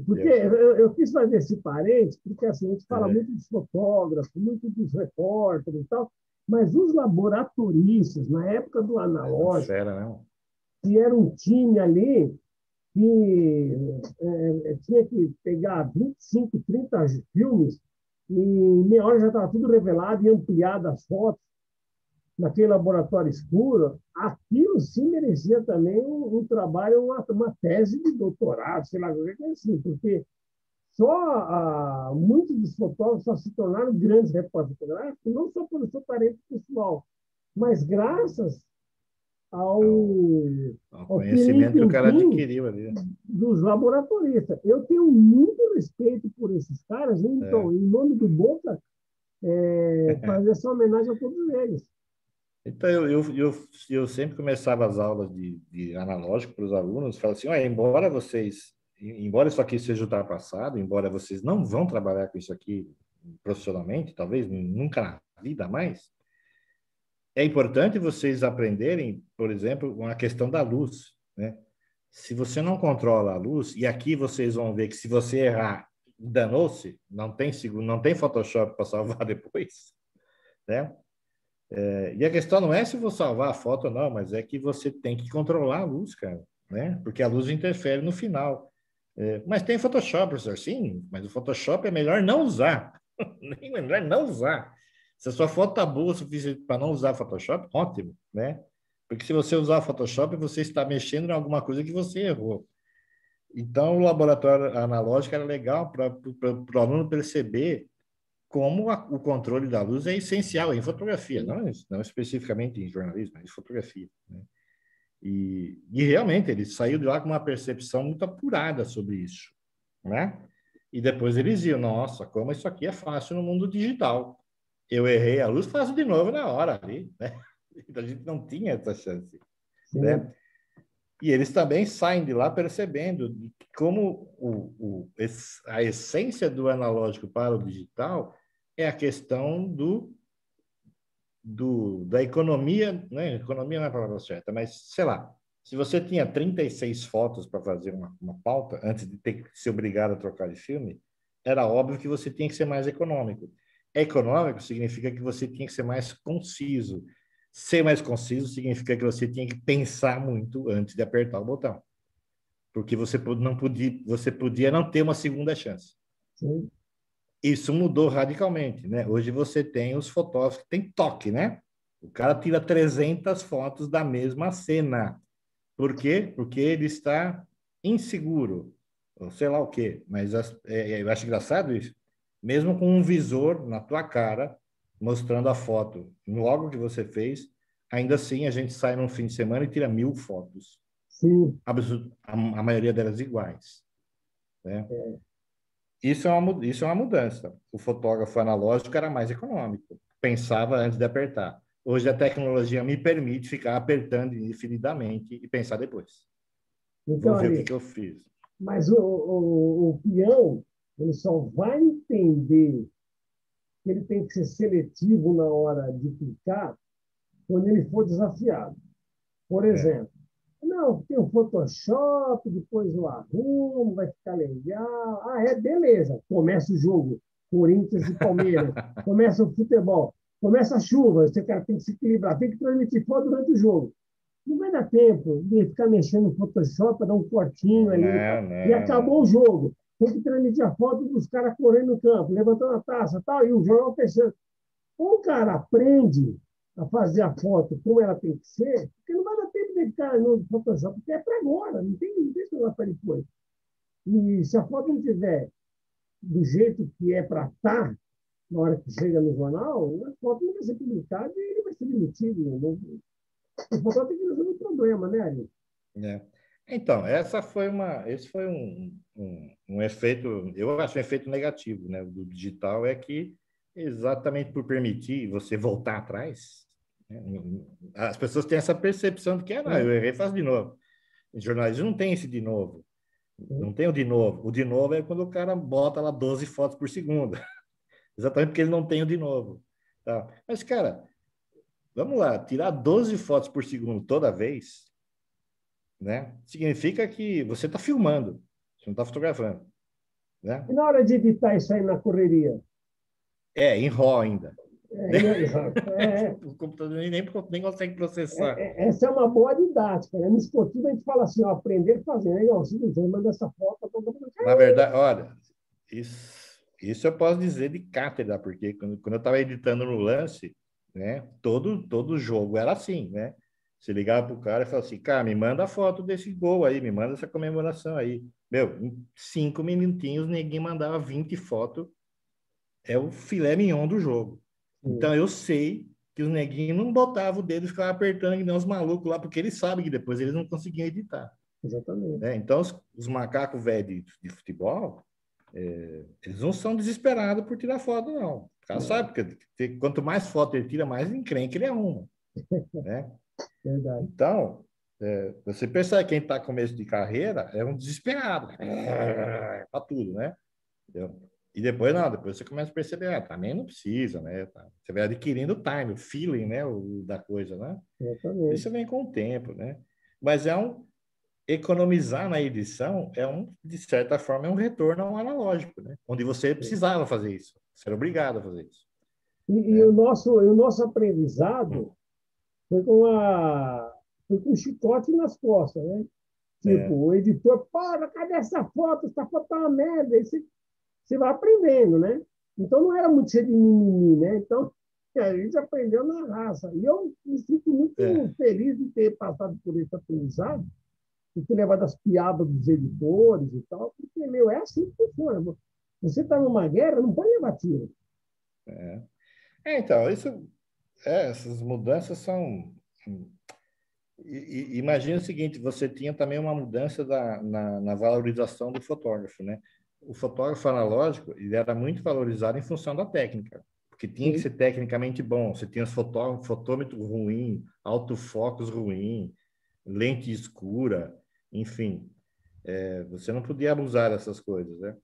Porque eu quis fazer esse parênteses, porque assim, a gente fala É, muito dos fotógrafos, muito dos repórteres e tal, mas os laboratoristas, na época do não analógico, fera, não. que era um time ali que tinha que pegar 25, 30 filmes e em meia hora já estava tudo revelado e ampliado as fotos naquele laboratório escuro, aquilo sim merecia também um trabalho, uma tese de doutorado, sei lá, assim, porque muitos dos fotógrafos só se tornaram grandes repórteres fotográficos, não só pelo seu talento pessoal, mas graças ao, O ao Pirim conhecimento que o Pim cara Pim adquiriu ali. dos laboratoristas. Eu tenho muito respeito por esses caras, então, É. em nome do Boca, fazer essa homenagem a todos eles. Então, eu sempre começava as aulas de analógico para os alunos, falava assim, olha, embora isso aqui seja ultrapassado, embora vocês não vão trabalhar com isso aqui profissionalmente, talvez nunca na vida mais, é importante vocês aprenderem, por exemplo, uma questão da luz, né? Se você não controla a luz, e aqui vocês vão ver que se você errar, danou-se, não tem seguro, não tem Photoshop para salvar depois, né? E a questão não é se vou salvar a foto ou não, mas é que você tem que controlar a luz, cara, né? Porque a luz interfere no final. Mas tem Photoshop, professor, sim, mas o Photoshop é melhor não usar. Nem melhor não usar. Se a sua foto tá boa o suficiente para não usar Photoshop, ótimo, né? Porque se você usar Photoshop, você está mexendo em alguma coisa que você errou. Então, o laboratório analógico era legal para o aluno perceber como o controle da luz é essencial em fotografia, não especificamente em jornalismo, mas em fotografia, né? E realmente ele saiu de lá com uma percepção muito apurada sobre isso, né? E depois eles iam, nossa, como isso aqui é fácil no mundo digital. Eu errei a luz, faço de novo na hora ali, né? A gente não tinha essa chance, Sim. né? E eles também saem de lá percebendo como a essência do analógico para o digital é a questão da economia, né? Economia não é a palavra certa, mas sei lá, se você tinha 36 fotos para fazer uma pauta, antes de ter que ser obrigado a trocar de filme, era óbvio que você tinha que ser mais econômico. Econômico significa que você tinha que ser mais conciso. Ser mais conciso significa que você tinha que pensar muito antes de apertar o botão, porque você podia não ter uma segunda chance. Sim. Isso mudou radicalmente, né? Hoje você tem os fotógrafos que têm toque, né? O cara tira 300 fotos da mesma cena. Por quê? Porque ele está inseguro, ou sei lá o quê. Mas eu acho engraçado isso. Mesmo com um visor na tua cara, mostrando a foto logo que você fez, ainda assim a gente sai num fim de semana e tira 1.000 fotos. Sim. A maioria delas iguais, né? Isso é uma mudança. O fotógrafo analógico era mais econômico, pensava antes de apertar. Hoje a tecnologia me permite ficar apertando indefinidamente e pensar depois. Então, Vou ver o que ali, que eu fiz. mas o peão, ele só vai entender que ele tem que ser seletivo na hora de clicar quando ele for desafiado. Por É. exemplo, não, tem o Photoshop, depois eu arrumo, vai ficar legal. Ah, beleza. Começa o jogo, Corinthians e Palmeiras. Começa o futebol. Começa a chuva, você cara tem que se equilibrar, tem que transmitir foto durante o jogo. Não vai dar tempo de ficar mexendo no Photoshop para dar um cortinho ali e Não, tal. E não, acabou o não. jogo. Tem que transmitir a foto dos caras correndo no campo, levantando a taça tal, e o jornal fechando. Ou o cara aprende a fazer a foto como ela tem que ser, porque não vai dar tempo de ficar no Photoshop, porque é para agora, não tem esse para depois. E se a foto não tiver do jeito que é para estar na hora que chega no jornal, a foto não vai ser publicada e ele vai ser demitido. Não. O fotógrafo tem que resolver o problema, né, Ari? É. Então, esse foi um efeito, eu acho um efeito negativo, né, do digital, é que exatamente por permitir você voltar atrás, né, as pessoas têm essa percepção de que, não, eu É, errei, faço de novo. Em jornalismo não tem esse de novo. é, Não tem o de novo. O de novo é quando o cara bota lá 12 fotos por segundo. Exatamente porque ele não tem o de novo. Tá? Mas, cara, vamos lá, tirar 12 fotos por segundo toda vez, né? Significa que você está filmando, você não está fotografando, né? E na hora de editar isso aí na correria? Em RAW ainda. Né? Exato. O computador nem consegue processar. Essa é uma boa didática. Né? No esportivo a gente fala assim, ó, aprender fazendo. Aí, ó, se você manda essa foto, todo mundo... Na verdade, olha, isso eu posso dizer de cátedra, porque quando eu estava editando no lance, né, todo jogo era assim, né? Você ligava para o cara e falava assim, cara, me manda a foto desse gol aí, me manda essa comemoração aí. Meu, em 5 minutinhos, ninguém mandava 20 fotos, é o filé mignon do jogo. Sim, Então eu sei que os neguinhos não botavam o dedo e ficavam apertando que nem os malucos lá, porque eles sabem que depois eles não conseguiam editar. exatamente. Né? Então, os macacos velhos de futebol, eles não são desesperados por tirar foto, não. O cara Não, sabe que quanto mais foto ele tira, mais encrenca ele arruma. Né? verdade. Então, você percebe que quem está começo de carreira é um desesperado. Para tudo, né? Entendeu? E depois, não, depois você começa a perceber, também não precisa, né? Você vai adquirindo o time, o feeling, né? Da coisa, né? Exatamente. Isso vem com o tempo, né? Mas economizar na edição de certa forma, é um retorno ao analógico, né? Onde você precisava fazer isso, você era obrigado a fazer isso, E né? o nosso aprendizado foi foi com um chicote nas costas, né? Tipo, É, o editor, para, cadê essa foto? Essa foto tá uma merda. Aí você vai aprendendo, né? Então não era muito cheio de mimimi, né? Então a gente aprendeu na raça. E eu me sinto muito é, feliz de ter passado por esse aprendizado, de ter levado as piadas dos editores e tal, porque, meu, é assim que funciona. Você está numa guerra, não pode levar tiro. é. Então, essas mudanças são. Imagina o seguinte: você tinha também uma mudança na valorização do fotógrafo, né? O fotógrafo analógico ele era muito valorizado em função da técnica, porque tinha que Sim, ser tecnicamente bom. Você tinha fotômetro ruim, autofocos ruim, lente escura, enfim, você não podia abusar dessas coisas, né?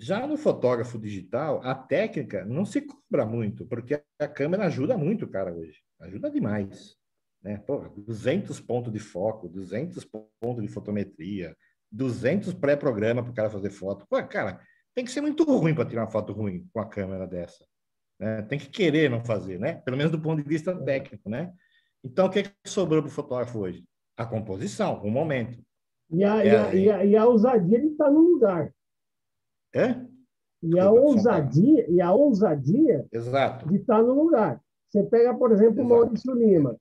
Já no fotógrafo digital, a técnica não se cobra muito, porque a câmera ajuda muito o cara hoje, ajuda demais, né? Pô, 200 pontos de foco, 200 pontos de fotometria, 200 pré-programa para o cara fazer foto. Pô, cara, tem que ser muito ruim para tirar uma foto ruim com a câmera dessa, né? Tem que querer não fazer, né? Pelo menos do ponto de vista técnico, né? Então, o que sobrou para o fotógrafo hoje? A composição, o momento. É, e a ousadia de estar no lugar. é? Desculpa, o som tá. E a ousadia Exato. de estar no lugar. Você pega, por exemplo, o Exato. Maurício Lima,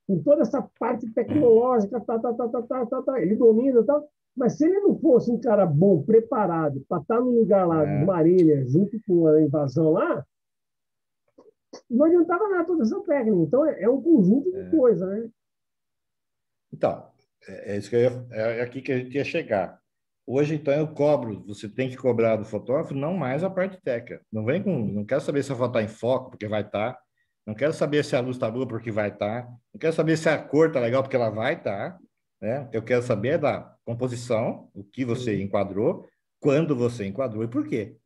com toda essa parte tecnológica, ele domina, tá, mas se ele não fosse um cara bom, preparado, para estar no lugar lá dos É. Mariners, junto com a invasão lá, não adiantava nada toda essa técnica. Então, é um conjunto de coisas, né? Então, é isso que é aqui que a gente ia chegar. Hoje, então, eu cobro, você tem que cobrar do fotógrafo, não mais a parte técnica. Não quero saber se a foto está em foco, porque vai estar. Não quero saber se a luz está boa, porque vai estar. Não quero saber se a cor está legal, porque ela vai estar. Né? Eu quero saber da composição, o que você Sim, enquadrou, quando você enquadrou e por quê.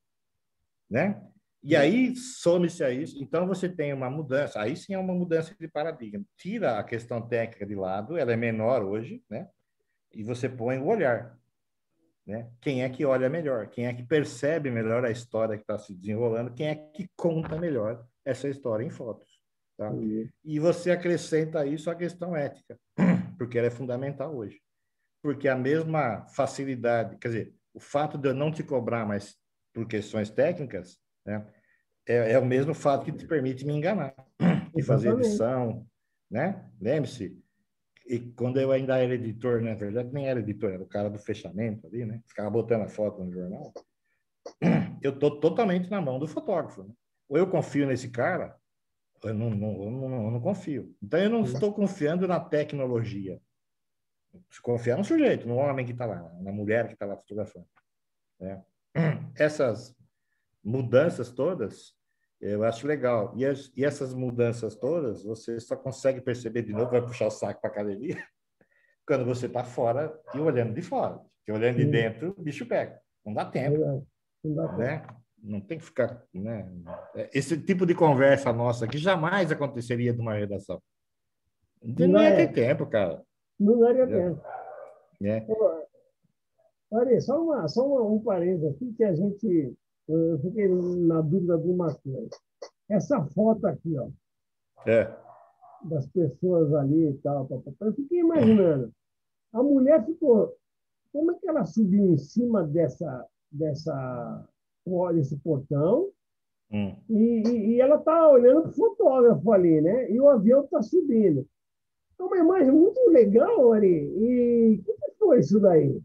Né? E sim, aí, some-se a isso, então você tem uma mudança, aí sim é uma mudança de paradigma. Tira a questão técnica de lado, ela é menor hoje, né? E você põe o olhar, né? Quem é que olha melhor? Quem é que percebe melhor a história que está se desenrolando? Quem é que conta melhor essa história em fotos, tá? sim, E você acrescenta a isso a questão ética, porque ela é fundamental hoje. Porque a mesma facilidade, quer dizer, o fato de eu não te cobrar mais por questões técnicas, né? É o mesmo fato que te permite me enganar, de fazer exatamente. edição, né? Lembre-se, e quando eu ainda era editor, na verdade nem era editor, era o cara do fechamento ali, né? Ficava botando a foto no jornal. Eu tô totalmente na mão do fotógrafo, né? Ou eu confio nesse cara, eu não confio. Então eu não Sim, estou confiando na tecnologia. Se confiar no sujeito, no homem que está lá, na mulher que está lá fotografando, né? Essas mudanças todas, eu acho legal. E essas mudanças todas, você só consegue perceber de novo, vai puxar o saco para a academia, quando você está fora e olhando de fora. Porque olhando de sim, dentro, o bicho pega. Não dá tempo, verdade. Não dá tempo. né? Não tem que ficar, né? Esse tipo de conversa nossa aqui jamais aconteceria numa redação. Não Não ia ter é, tempo, cara. não daria Entendeu? tempo. Né? Olha, um parênteses aqui que a gente. Eu fiquei na dúvida de uma coisa. Essa foto aqui, ó, É. das pessoas ali e tal, eu fiquei imaginando. A mulher ficou. Como é que ela subiu em cima desse portão Hum. e ela está olhando para o fotógrafo ali, né? E o avião está subindo. É uma imagem muito legal, Ari. E o que foi isso daí?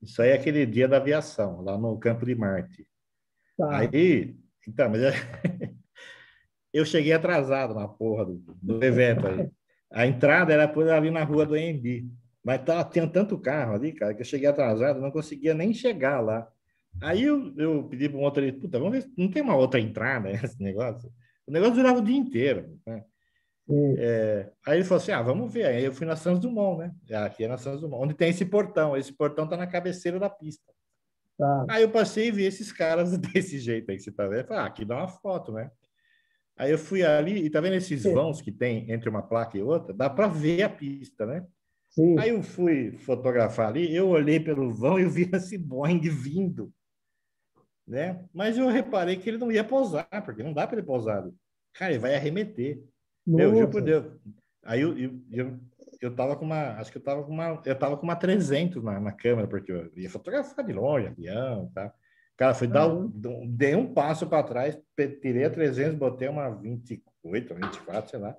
Isso aí é aquele dia da aviação, lá no Campo de Marte. Tá. Aí, então, mas eu cheguei atrasado na porra do evento aí. A entrada era por ali na rua do AMB. Mas tinha tanto carro ali, cara, que eu cheguei atrasado, não conseguia nem chegar lá. Aí eu pedi para um motorista, puta, vamos ver se não tem uma outra entrada nesse negócio. O negócio durava o dia inteiro, né? Sim, Aí ele falou assim, vamos ver. Aí eu fui na Santos Dumont, né? Aqui é na Santos Dumont, onde tem esse portão. Esse portão tá na cabeceira da pista. tá. Aí eu passei e vi esses caras desse jeito aí que você tá vendo. Eu falei, aqui dá uma foto, né? Aí eu fui ali e tá vendo esses vãos que tem entre uma placa e outra? Dá para ver a pista, né? Aí Sim. eu fui fotografar ali, eu olhei pelo vão e eu vi esse Boeing vindo, né? Mas eu reparei que ele não ia pousar, porque não dá para ele pousar ali. Cara, ele vai arremeter. Meu, juro por Nossa. Deus. Aí eu tava com uma, acho que eu tava com uma 300 na câmera, porque eu ia fotografar de longe, avião, tá? Cara, fui dar, Caramba. dei um passo para trás, tirei a 300, botei uma 28, 24, sei lá,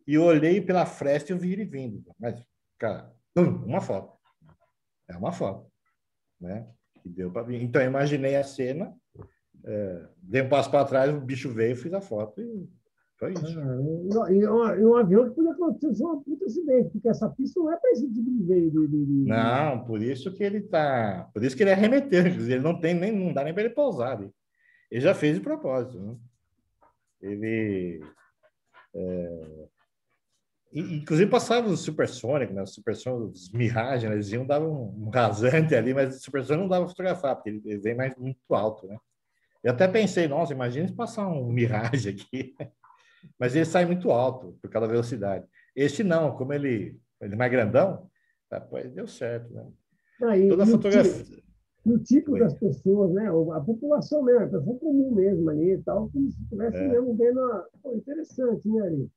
e olhei pela fresta e eu vi ele vindo. Mas, cara, uma foto. É uma foto, né? Que deu para vir. Então, eu imaginei a cena, dei um passo para trás, o bicho veio, fiz a foto e foi isso. E um avião que podia acontecer um puta acidente, porque essa pista não é para esse tipo de. Não, por isso que ele tá. Por isso que ele arremeteu. Ele não tem nem. Não dá nem para ele pousar ali. Ele já fez de propósito, né? Ele. Inclusive passava os supersônicos, né? Os supersônicos, os Mirage, né? Eles iam dar um rasante ali, mas o supersônico não dava para fotografar, porque ele vem mais muito alto, né? Eu até pensei, nossa, imagina se passar um Mirage aqui. Mas ele sai muito alto por causa da velocidade. Este não, como ele é mais grandão, rapaz, deu certo, né? Ah, Toda a fotografia. e o tipo Oi. das pessoas, né? A população mesmo, a pessoa comum mesmo ali e tal, como se estivesse É, mesmo vendo. Pô, interessante, né, Ari?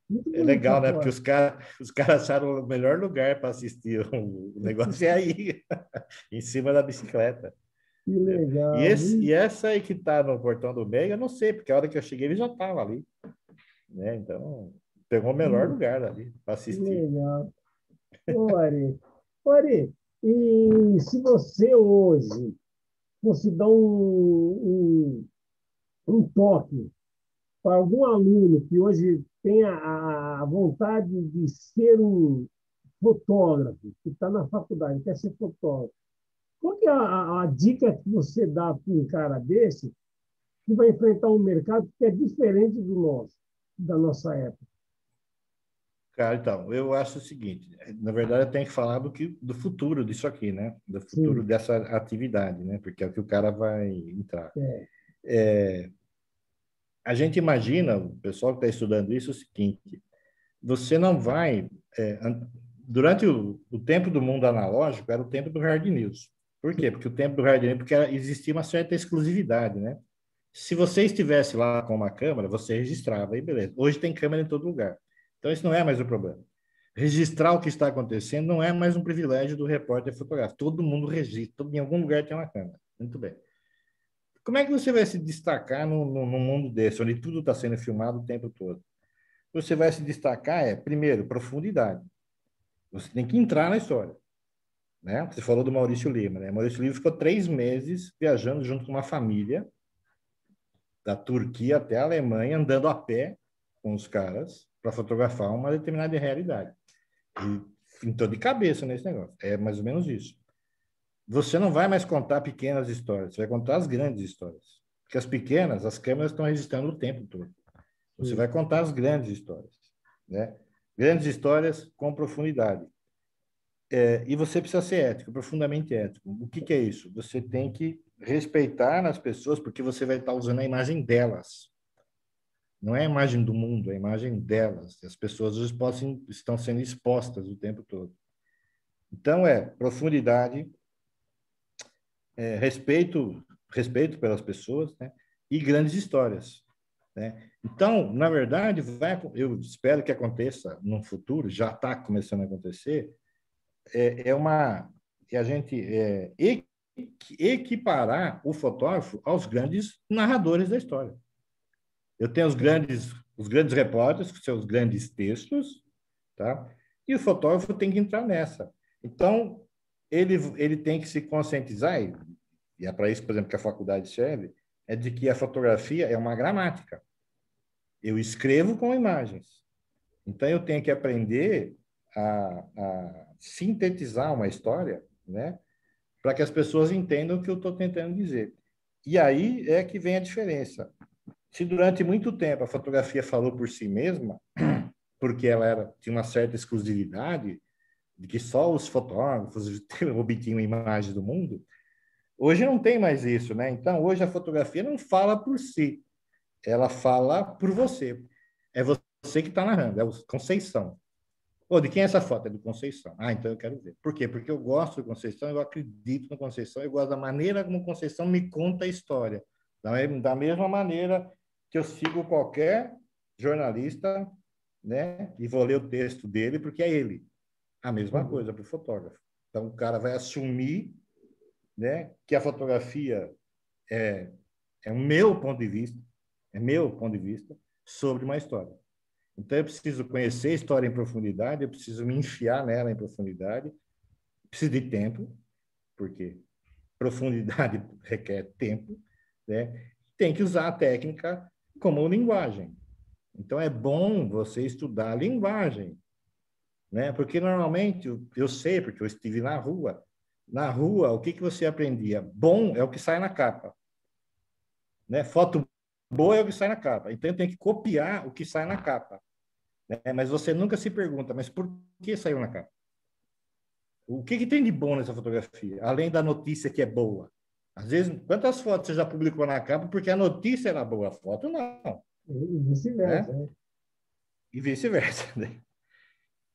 Muito é bonita essa legal, né? Porque foto. os cara acharam o melhor lugar para assistir o negócio é aí, em cima da bicicleta. Que Né? legal, E muito, essa aí que está no portão do meio, eu não sei, porque a hora que eu cheguei ele já estava ali. Né? Então, pegou o melhor que lugar ali para que assistir. legal. Ô, Ari, ô, Ari, e se você hoje fosse dar um toque para algum aluno que hoje tem a vontade de ser um fotógrafo, que está na faculdade, quer ser fotógrafo, qual que é a dica que você dá para um cara desse que vai enfrentar um mercado que é diferente do nosso, da nossa época? Cara, então, eu acho o seguinte, na verdade eu tenho que falar do futuro disso aqui, né? Do futuro Sim, dessa atividade, né? Porque é o que o cara vai entrar. é, A gente imagina, o pessoal que está estudando isso, é o seguinte, você não vai... durante o tempo do mundo analógico, era o tempo do hard news. Por quê? Porque o tempo do hard news, porque existia uma certa exclusividade, né? Se você estivesse lá com uma câmera, você registrava, aí beleza. Hoje tem câmera em todo lugar. Então, isso não é mais o problema. Registrar o que está acontecendo não é mais um privilégio do repórter fotográfico. Todo mundo registra, em algum lugar tem uma câmera. Muito bem. Como é que você vai se destacar num mundo desse, onde tudo está sendo filmado o tempo todo? Você vai se destacar primeiro, profundidade. Você tem que entrar na história. Né? Você falou do Maurício Lima, né? Maurício Lima ficou 3 meses viajando junto com uma família da Turquia até a Alemanha, andando a pé com os caras para fotografar uma determinada realidade. E entrou de cabeça nesse negócio. É mais ou menos isso. Você não vai mais contar pequenas histórias, você vai contar as grandes histórias. Porque as pequenas, as câmeras estão registrando o tempo todo. Você sim, vai contar as grandes histórias, né? Grandes histórias com profundidade. E você precisa ser ético, profundamente ético. O que é isso? Você tem que respeitar as pessoas, porque você vai estar usando a imagem delas. Não é a imagem do mundo, é a imagem delas. As pessoas hoje estão sendo expostas o tempo todo. Então, profundidade, respeito pelas pessoas, né? E grandes histórias, né? Então, na verdade, eu espero que aconteça no futuro, já está começando a acontecer, a gente equiparar o fotógrafo aos grandes narradores da história. Eu tenho os grandes repórteres com seus grandes textos, tá? E o fotógrafo tem que entrar nessa. Então, ele tem que se conscientizar, e é para isso, por exemplo, que a faculdade serve, é de que a fotografia é uma gramática. Eu escrevo com imagens. Então, eu tenho que aprender a sintetizar uma história, né? Para que as pessoas entendam o que eu estou tentando dizer. E aí é que vem a diferença. Se durante muito tempo a fotografia falou por si mesma, porque tinha uma certa exclusividade, de que só os fotógrafos obtinham imagens do mundo, hoje não tem mais isso, né? Então, hoje a fotografia não fala por si, ela fala por você. É você que está narrando, é o Conceição. Pô, de quem é essa foto? É do Conceição. Ah, então eu quero ver. Por quê? Porque eu gosto do Conceição, eu acredito no Conceição, eu gosto da maneira como o Conceição me conta a história. Da mesma maneira que eu sigo qualquer jornalista, né? E vou ler o texto dele, porque é ele. A mesma coisa para o fotógrafo. Então, o cara vai assumir, né, que a fotografia é, é o meu ponto de vista, é meu ponto de vista sobre uma história. Então, eu preciso conhecer a história em profundidade, eu preciso me enfiar nela em profundidade, preciso de tempo, porque profundidade requer tempo, né? Tem que usar a técnica como linguagem. Então, é bom você estudar a linguagem, né? Porque normalmente eu sei, porque eu estive na rua. Na rua, o que que você aprendia? Bom é o que sai na capa, né? Foto boa é o que sai na capa. Então tem que copiar o que sai na capa, né? Mas você nunca se pergunta, mas por que saiu na capa? O que que tem de bom nessa fotografia, além da notícia que é boa? Às vezes, quantas fotos você já publicou na capa porque a notícia era boa, a foto não, E vice-versa, né? né? E vice-versa, né?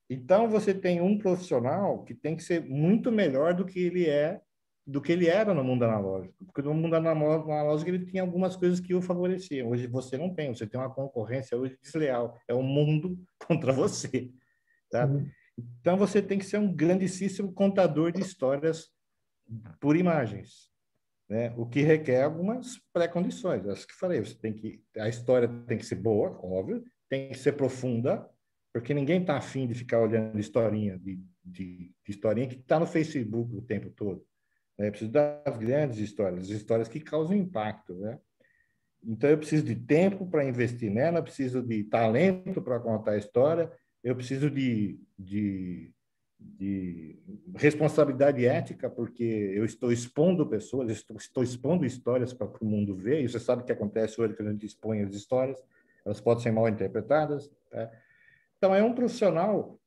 Então, você tem um profissional que tem que ser muito melhor do que ele era no mundo analógico. Porque no mundo analógico ele tinha algumas coisas que o favoreciam. Hoje você não tem, você tem uma concorrência hoje desleal. É o mundo contra você, tá? Sim. Então, você tem que ser um grandíssimo contador de histórias por imagens, né? O que requer algumas pré-condições. As que falei, a história tem que ser boa, óbvio, tem que ser profunda, porque ninguém está afim de ficar olhando historinha de historinha que está no Facebook o tempo todo. Né? Preciso das grandes histórias que causam impacto, né? Então eu preciso de tempo para investir nela, eu preciso de talento para contar a história, eu preciso de responsabilidade ética, porque eu estou expondo pessoas, estou expondo histórias para o mundo ver, e você sabe o que acontece hoje quando a gente expõe as histórias, elas podem ser mal interpretadas, né? Então, é um profissional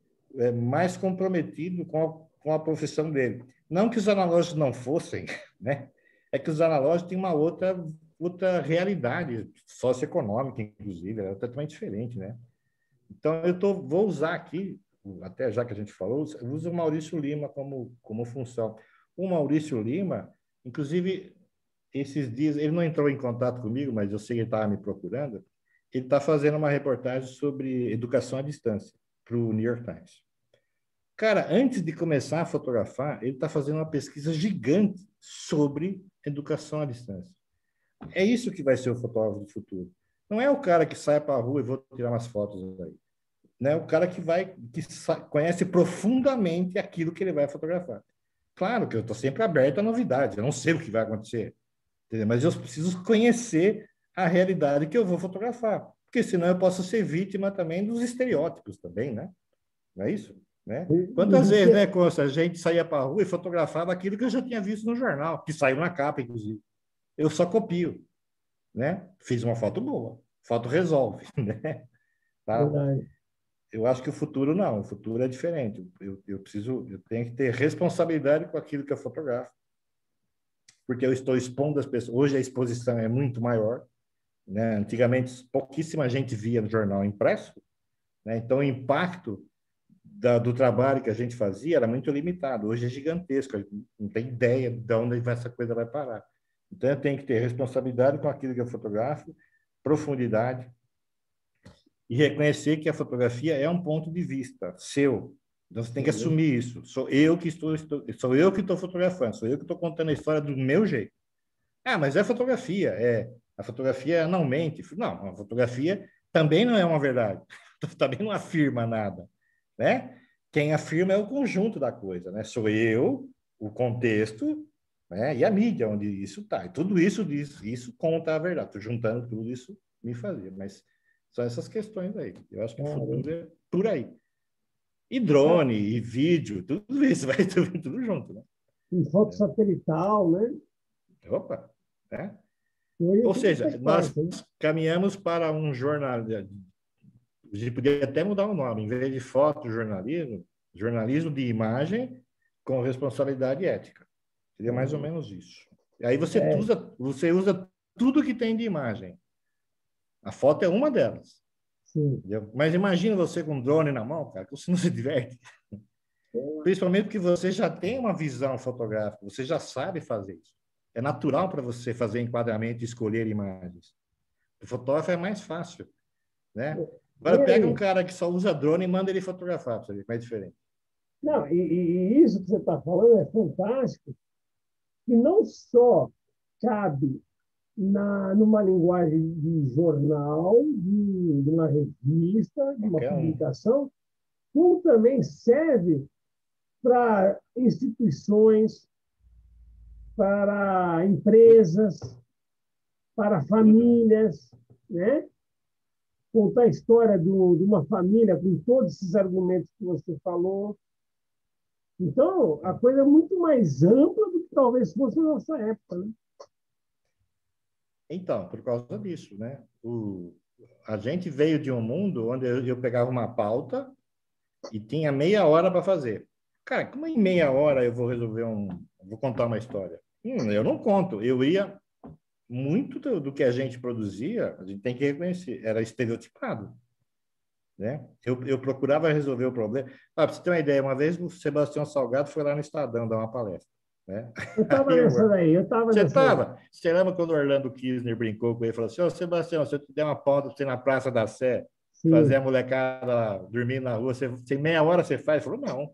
mais comprometido com a profissão dele. Não que os analógicos não fossem, né? É que os analógicos têm uma outra realidade socioeconômica, inclusive, é totalmente diferente, né? Então, vou usar aqui, até já que a gente falou, eu uso o Maurício Lima como função. O Maurício Lima, inclusive, esses dias, ele não entrou em contato comigo, mas eu sei que ele estava me procurando. Ele está fazendo uma reportagem sobre educação à distância para o New York Times. Cara, antes de começar a fotografar, ele está fazendo uma pesquisa gigante sobre educação à distância. É isso que vai ser o fotógrafo do futuro. Não é o cara que sai para a rua e vou tirar umas fotos aí, né? O cara conhece profundamente aquilo que ele vai fotografar. Claro que eu estou sempre aberto a novidades, eu não sei o que vai acontecer, entendeu? Mas eu preciso conhecer a realidade que eu vou fotografar, porque senão eu posso ser vítima também dos estereótipos também, né? Não é isso? Né? E Quantas de vezes, né, ter, Costa, a gente saía para a rua e fotografava aquilo que eu já tinha visto no jornal, que saiu na capa, inclusive. Eu só copio, né? Fiz uma foto boa, foto resolve, né? Tá? verdade. Eu acho que o futuro não, o futuro é diferente. Eu tenho que ter responsabilidade com aquilo que eu fotografo. porque eu estou expondo as pessoas. Hoje a exposição é muito maior, né? Antigamente, pouquíssima gente via no jornal impresso, né? Então, o impacto do trabalho que a gente fazia era muito limitado. Hoje é gigantesco, a gente não tem ideia de onde essa coisa vai parar. Então, eu tenho que ter responsabilidade com aquilo que eu fotografo, profundidade, e reconhecer que a fotografia é um ponto de vista seu. Então, você tem que assumir isso. Sou eu que estou fotografando, sou eu que estou contando a história do meu jeito. Ah, mas é fotografia, a fotografia não mente. Não, a fotografia também não é uma verdade. Também não afirma nada, né? Quem afirma é o conjunto da coisa, né? Sou eu, o contexto, né? E a mídia onde isso está. E tudo isso diz, isso conta a verdade. Estou juntando tudo isso me fazia, mas são essas questões aí. Eu acho que o futuro é por aí. E drone, e vídeo, tudo isso vai tudo junto, né? E foto satelital, né? Opa, né? Ou Tudo seja, faz nós parte, né? caminhamos para um jornal. A gente podia até mudar o nome, em vez de fotojornalismo, jornalismo de imagem com responsabilidade ética. Seria mais ou menos isso. E aí você usa tudo que tem de imagem. A foto é uma delas. Sim. Entendeu? Mas imagina você com um drone na mão, cara, que você não se diverte. Principalmente porque você já tem uma visão fotográfica, você já sabe fazer isso. É natural para você fazer enquadramento e escolher imagens. O fotógrafo é mais fácil, né? Agora pega um cara que só usa drone e manda ele fotografar, para você ver como é diferente. Não, e isso que você está falando é fantástico, que não só cabe numa linguagem de jornal, de uma revista, de uma Qualquer um. publicação, como também serve para instituições, para empresas, para famílias, né? Contar a história de uma família com todos esses argumentos que você falou. Então, a coisa é muito mais ampla do que talvez fosse na nossa época, né? Então, por causa disso, né? A gente veio de um mundo onde eu pegava uma pauta e tinha meia hora para fazer. Cara, como em meia hora eu vou resolver vou contar uma história? Eu não conto. Eu ia muito do que a gente produzia, a gente tem que reconhecer, era estereotipado, né? Eu procurava resolver o problema. Para você ter uma ideia, uma vez o Sebastião Salgado foi lá no Estadão dar uma palestra, né? Eu estava nessa daí, eu estava Você nessa daí. estava? Você lembra quando o Orlando Kirchner brincou com ele e falou assim: Ô Sebastião, se eu te der uma pauta para você na Praça da Sé, fazer Sim, a molecada lá, dormir na rua, em meia hora você faz? Ele falou: não,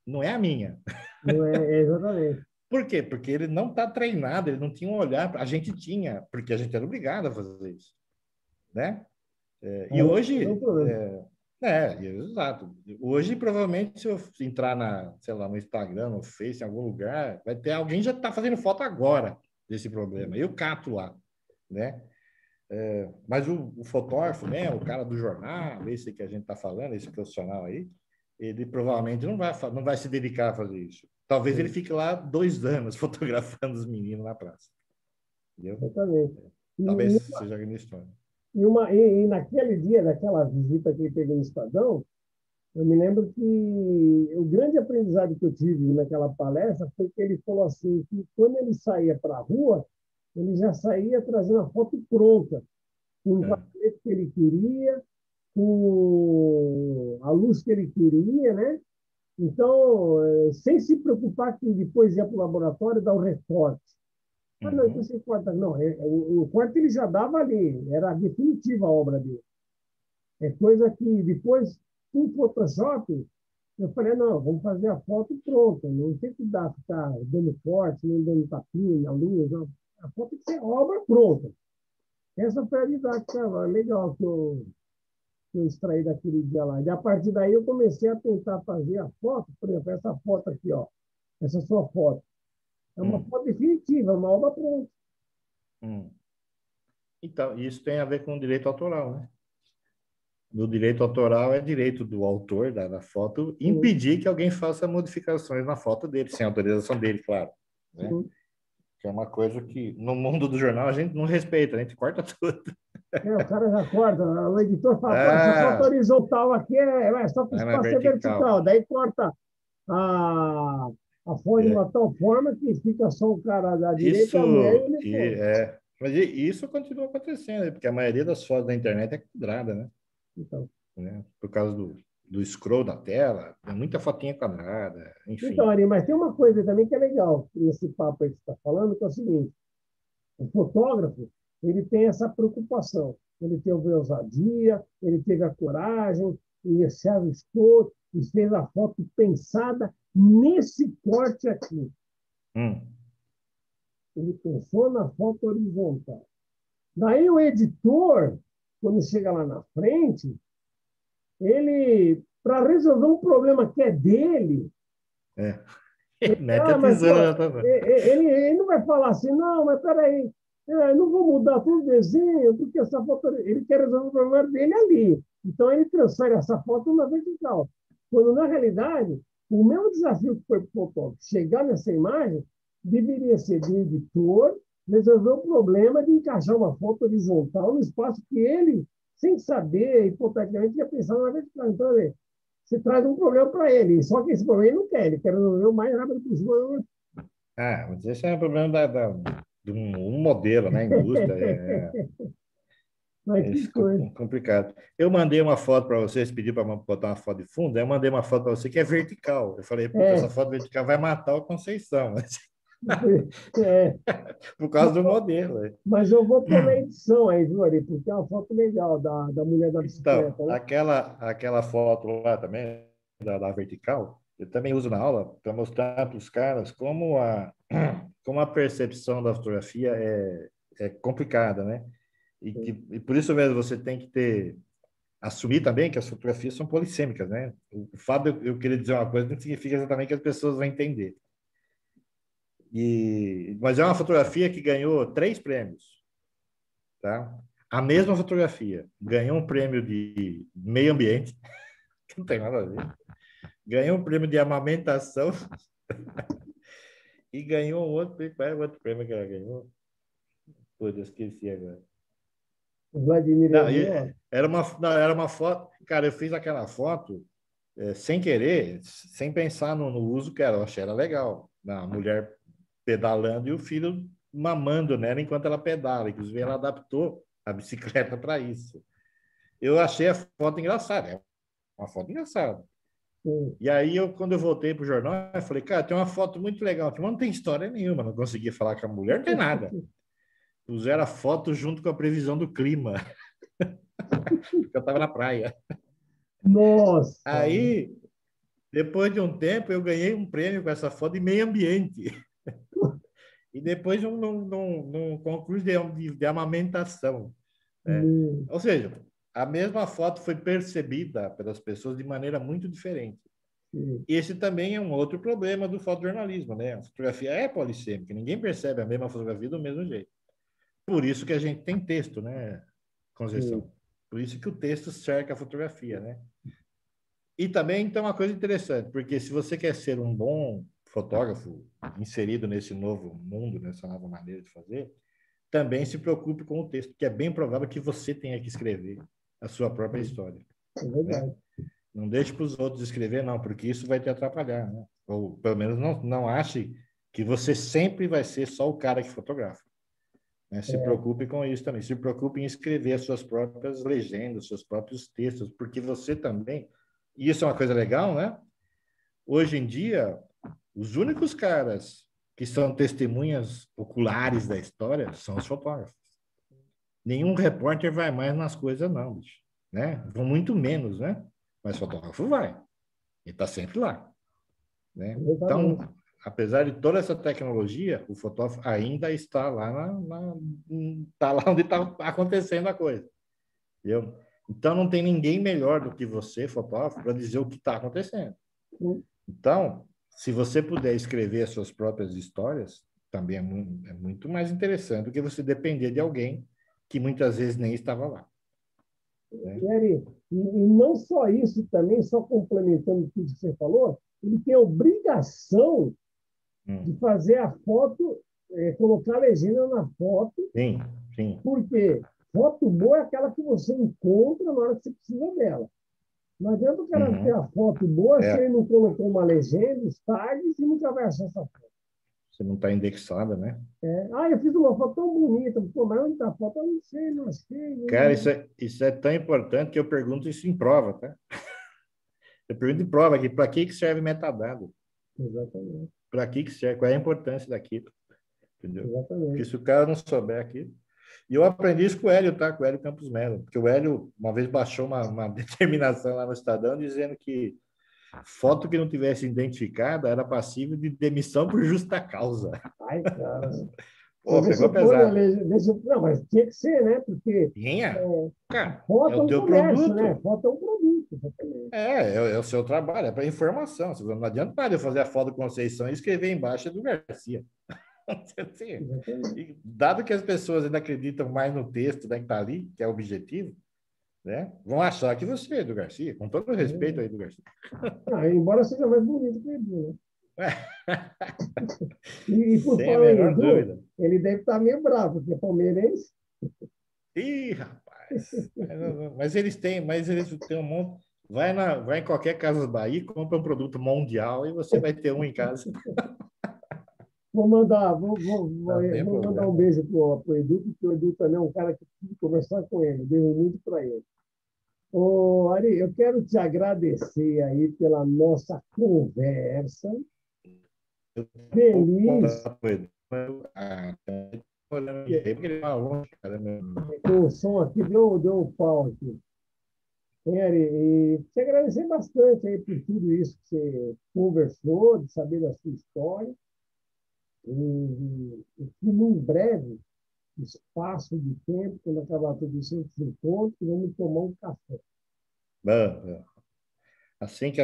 não é a minha. não é exatamente. Por quê? Porque ele não está treinado, ele não tinha um olhar. A gente tinha, porque a gente era obrigado a fazer isso, né? E É um hoje, problema. exato. Hoje, provavelmente, se eu entrar sei lá, no Instagram, no Face, em algum lugar, vai ter alguém já está fazendo foto agora desse problema. Eu cato lá, né? Mas o fotógrafo, né, o cara do jornal, esse que a gente está falando, esse profissional aí, ele provavelmente não vai se dedicar a fazer isso. Talvez ele fique lá 2 anos fotografando os meninos na praça. Entendeu? Exatamente. Talvez E, seja a grande história. e naquele dia, daquela visita que ele teve no Estadão, eu me lembro que o grande aprendizado que eu tive naquela palestra foi que ele falou assim, que quando ele saía para a rua, ele já saía trazendo a foto pronta, com o É. enquadramento que ele queria, com a luz que ele queria, né? Então, sem se preocupar que depois ia para o laboratório dar o recorte. Ah, não, então Uhum. você corta. Não, o corte ele já dava ali, era definitiva a obra dele. É coisa que depois, com o Photoshop, eu falei, não, vamos fazer a foto pronta, não tem que ficar dando corte, nem dando tapinha na luz, não. A foto tem que ser obra pronta. Essa foi a didática legal que eu extraí daquele dia lá. E a partir daí eu comecei a tentar fazer a foto, por exemplo, essa foto aqui, ó, essa sua foto. É uma Hum. foto definitiva, uma obra pronta. Hum. Então, isso tem a ver com o direito autoral, né? No direito autoral é direito do autor da foto Sim, impedir que alguém faça modificações na foto dele, sem autorização dele, claro, né? sim. Que é uma coisa que no mundo do jornal a gente não respeita, a gente corta tudo. O cara já corta, o editor fala, pô, essa foto Ah, horizontal aqui é só para o vai na espaço é vertical. vertical, daí corta a, a foto de É. uma tal forma que fica só o cara da direita, a mulher e Isso, o depois. mas isso continua acontecendo, né? Porque a maioria das fotos da internet é quadrada, né? Então, Por causa do scroll da tela, tem muita fotinha quadrada, então, enfim. Ari, mas tem uma coisa também que é legal nesse papo aí que você está falando, que é o seguinte: o fotógrafo, ele tem essa preocupação. Ele teve a ousadia, ele teve a coragem, ele se arriscou e fez a foto pensada nesse corte aqui. Hum, Ele pensou na foto horizontal. Daí o editor, quando chega lá na frente, ele, para resolver um problema que é dele, é. Mete a mas pô, tesoura na tua mão. ele não vai falar assim, não, mas peraí, não vou mudar todo o desenho, porque essa foto, ele quer resolver o problema dele ali. Então ele transfere essa foto na vertical. Quando, na realidade, o mesmo desafio que foi para o fotógrafo chegar nessa imagem deveria ser do editor resolver o problema de encaixar uma foto horizontal no espaço que ele, sem saber, hipoteticamente, ia pensar na vertical. Então, você traz um problema para ele, só que esse problema ele não quer, ele quer resolver o mais rápido possível. Mas esse é um problema de um modelo, né? Indústria, Mas que coisa. complicado. Eu mandei uma foto para vocês, pedi para botar uma foto de fundo, aí eu mandei uma foto para você que é vertical. Eu falei, puta, essa É, foto vertical vai matar o Conceição, é, por causa do modelo. Né? mas eu vou pôr na edição aí, viu, Ari? Porque é uma foto legal da mulher da Então, bicicleta, né? aquela foto lá também, da vertical, eu também uso na aula para mostrar para os caras como a percepção da fotografia é complicada, né? E por isso mesmo você tem que assumir também que as fotografias são polissêmicas, né? O fato de eu querer dizer uma coisa não significa exatamente que as pessoas vão entender. Mas é uma fotografia que ganhou 3 prêmios, tá? A mesma fotografia ganhou um prêmio de meio ambiente, que não tem nada a ver, ganhou um prêmio de amamentação e ganhou um outro prêmio. Qual é o outro prêmio que ela ganhou? Pô, eu esqueci agora. O Vladimir Não, Herzog. não, era uma foto. Cara, eu fiz aquela foto sem querer, sem pensar no uso que era. Eu achei ela legal. A mulher pedalando e o filho mamando nela enquanto ela pedala. Inclusive, ela adaptou a bicicleta para isso. Eu achei a foto engraçada. É uma foto engraçada. Sim. E aí, quando eu voltei para o jornal, eu falei, cara, tem uma foto muito legal aqui, mas não tem história nenhuma. Não conseguia falar com a mulher, não tem nada. Puseram a foto junto com a previsão do clima, porque eu estava na praia. Nossa, Aí, depois de um tempo, eu ganhei um prêmio com essa foto de meio ambiente. E depois num concurso de amamentação. Né? meu, Ou seja, a mesma foto foi percebida pelas pessoas de maneira muito diferente. sim, Esse também é um outro problema do fotojornalismo, né? A fotografia é polissêmica, ninguém percebe a mesma fotografia do mesmo jeito. Por isso que a gente tem texto, né, sim. Conceição? Por isso que o texto cerca a fotografia, né? E também tem uma coisa interessante, porque se você quer ser um bom fotógrafo inserido nesse novo mundo, nessa nova maneira de fazer, também se preocupe com o texto, que é bem provável que você tenha que escrever a sua própria história, É né? verdade. Não deixe para os outros escrever, não, porque isso vai te atrapalhar, né? Ou pelo menos não ache que você sempre vai ser só o cara que fotografa. Né? Se É, preocupe com isso também. Se preocupe em escrever as suas próprias legendas, seus próprios textos, porque você também. E isso é uma coisa legal, né? Hoje em dia, os únicos caras que são testemunhas oculares da história são os fotógrafos. Nenhum repórter vai mais nas coisas, não, bicho. Né? Vão muito menos, né? Mas fotógrafo vai. Ele está sempre lá. Né? Então, exatamente. apesar de toda essa tecnologia, o fotógrafo ainda está lá, tá lá onde está acontecendo a coisa. Entendeu? Então, não tem ninguém melhor do que você, fotógrafo, para dizer o que está acontecendo. Sim, Então, se você puder escrever as suas próprias histórias, também é muito mais interessante do que você depender de alguém que muitas vezes nem estava lá. Né? e não só isso também, só complementando tudo que você falou, ele tem a obrigação de Hum. fazer a foto, colocar a legenda na foto, Sim, sim. porque foto boa é aquela que você encontra na hora que você precisa dela. Não adianta o cara ter Uhum. a foto boa se ele É, não colocou uma legenda, os tags e nunca vai achar essa foto. você não está indexada, né? Eu fiz uma foto tão bonita, pô, mas onde está a foto? Eu não sei, não achei. Cara, isso é tão importante que eu pergunto isso em prova, tá? Eu pergunto em prova aqui, para que serve metadado? Exatamente, Para que serve? Qual é a importância daquilo? Entendeu? Porque exatamente. se o cara não souber aquilo. E eu aprendi isso com o Hélio, tá? Com o Hélio Campos Melo. Porque o Hélio, uma vez, baixou uma determinação lá no Estadão dizendo que foto que não tivesse identificada era passível de demissão por justa causa. Ai, cara. Pô, Deixa pegou eu pôr na pesado. legenda. Não, mas tinha que ser, né? Porque Tinha? Cara, é foto é o um teu comércio, né? produto. Foto é um produto, exatamente. É o seu trabalho, é para informação. Não adianta nada eu fazer a foto do Conceição e escrever embaixo é do Garcia. Assim, Exatamente. e dado que as pessoas ainda acreditam mais no texto da que está ali, que é o objetivo, né? Vão achar que você é do Garcia, com todo o respeito aí do Garcia. Embora seja mais bonito que o Edu, né? E por Sem a falar em menor Edu, dúvida. ele deve estar meio bravo, porque é palmeirense. Ih, rapaz. Mas eles têm um monte. Vai em qualquer Casas Bahia, compra um produto mundial e você vai ter um em casa. Vou mandar, vou, vou, vou, Não tem vou mandar um problema. beijo pro Edu, porque o Edu também é um cara que tem que conversar com ele. Beijo muito para ele. Ô, Ari, eu quero te agradecer aí pela nossa conversa. Eu vou Feliz contar para ele. Olhando porque ele é longe, cara. que o som aqui deu um pau aqui. Hein, Ari? E te agradecer bastante aí por tudo isso que você conversou, de saber da sua história. E que num breve espaço de tempo, quando acabar tudo isso, a gente se encontra e vamos tomar um café. Bom, assim que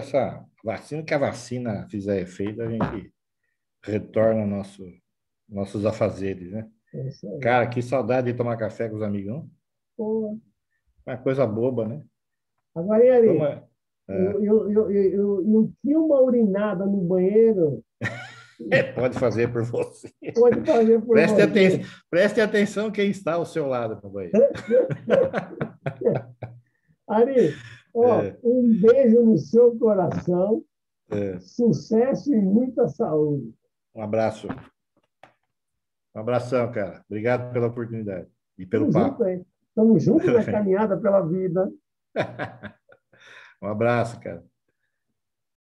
a vacina fizer efeito, a gente retorna ao nossos afazeres, né? É isso aí. Cara, que saudade de tomar café com os amigão. Pô, Uma coisa boba, né? agora, e Ari, Vamos, é, eu tinha uma urinada no banheiro, pode fazer por você. pode fazer por Preste atenção, você. preste atenção quem está ao seu lado no banheiro. Ari, ó, É, um beijo no seu coração, é, sucesso e muita saúde. um abraço. Um abração, cara. Obrigado pela oportunidade e pelo Tamo junto papo. aí. Tamo junto na caminhada pela vida. Um abraço, cara.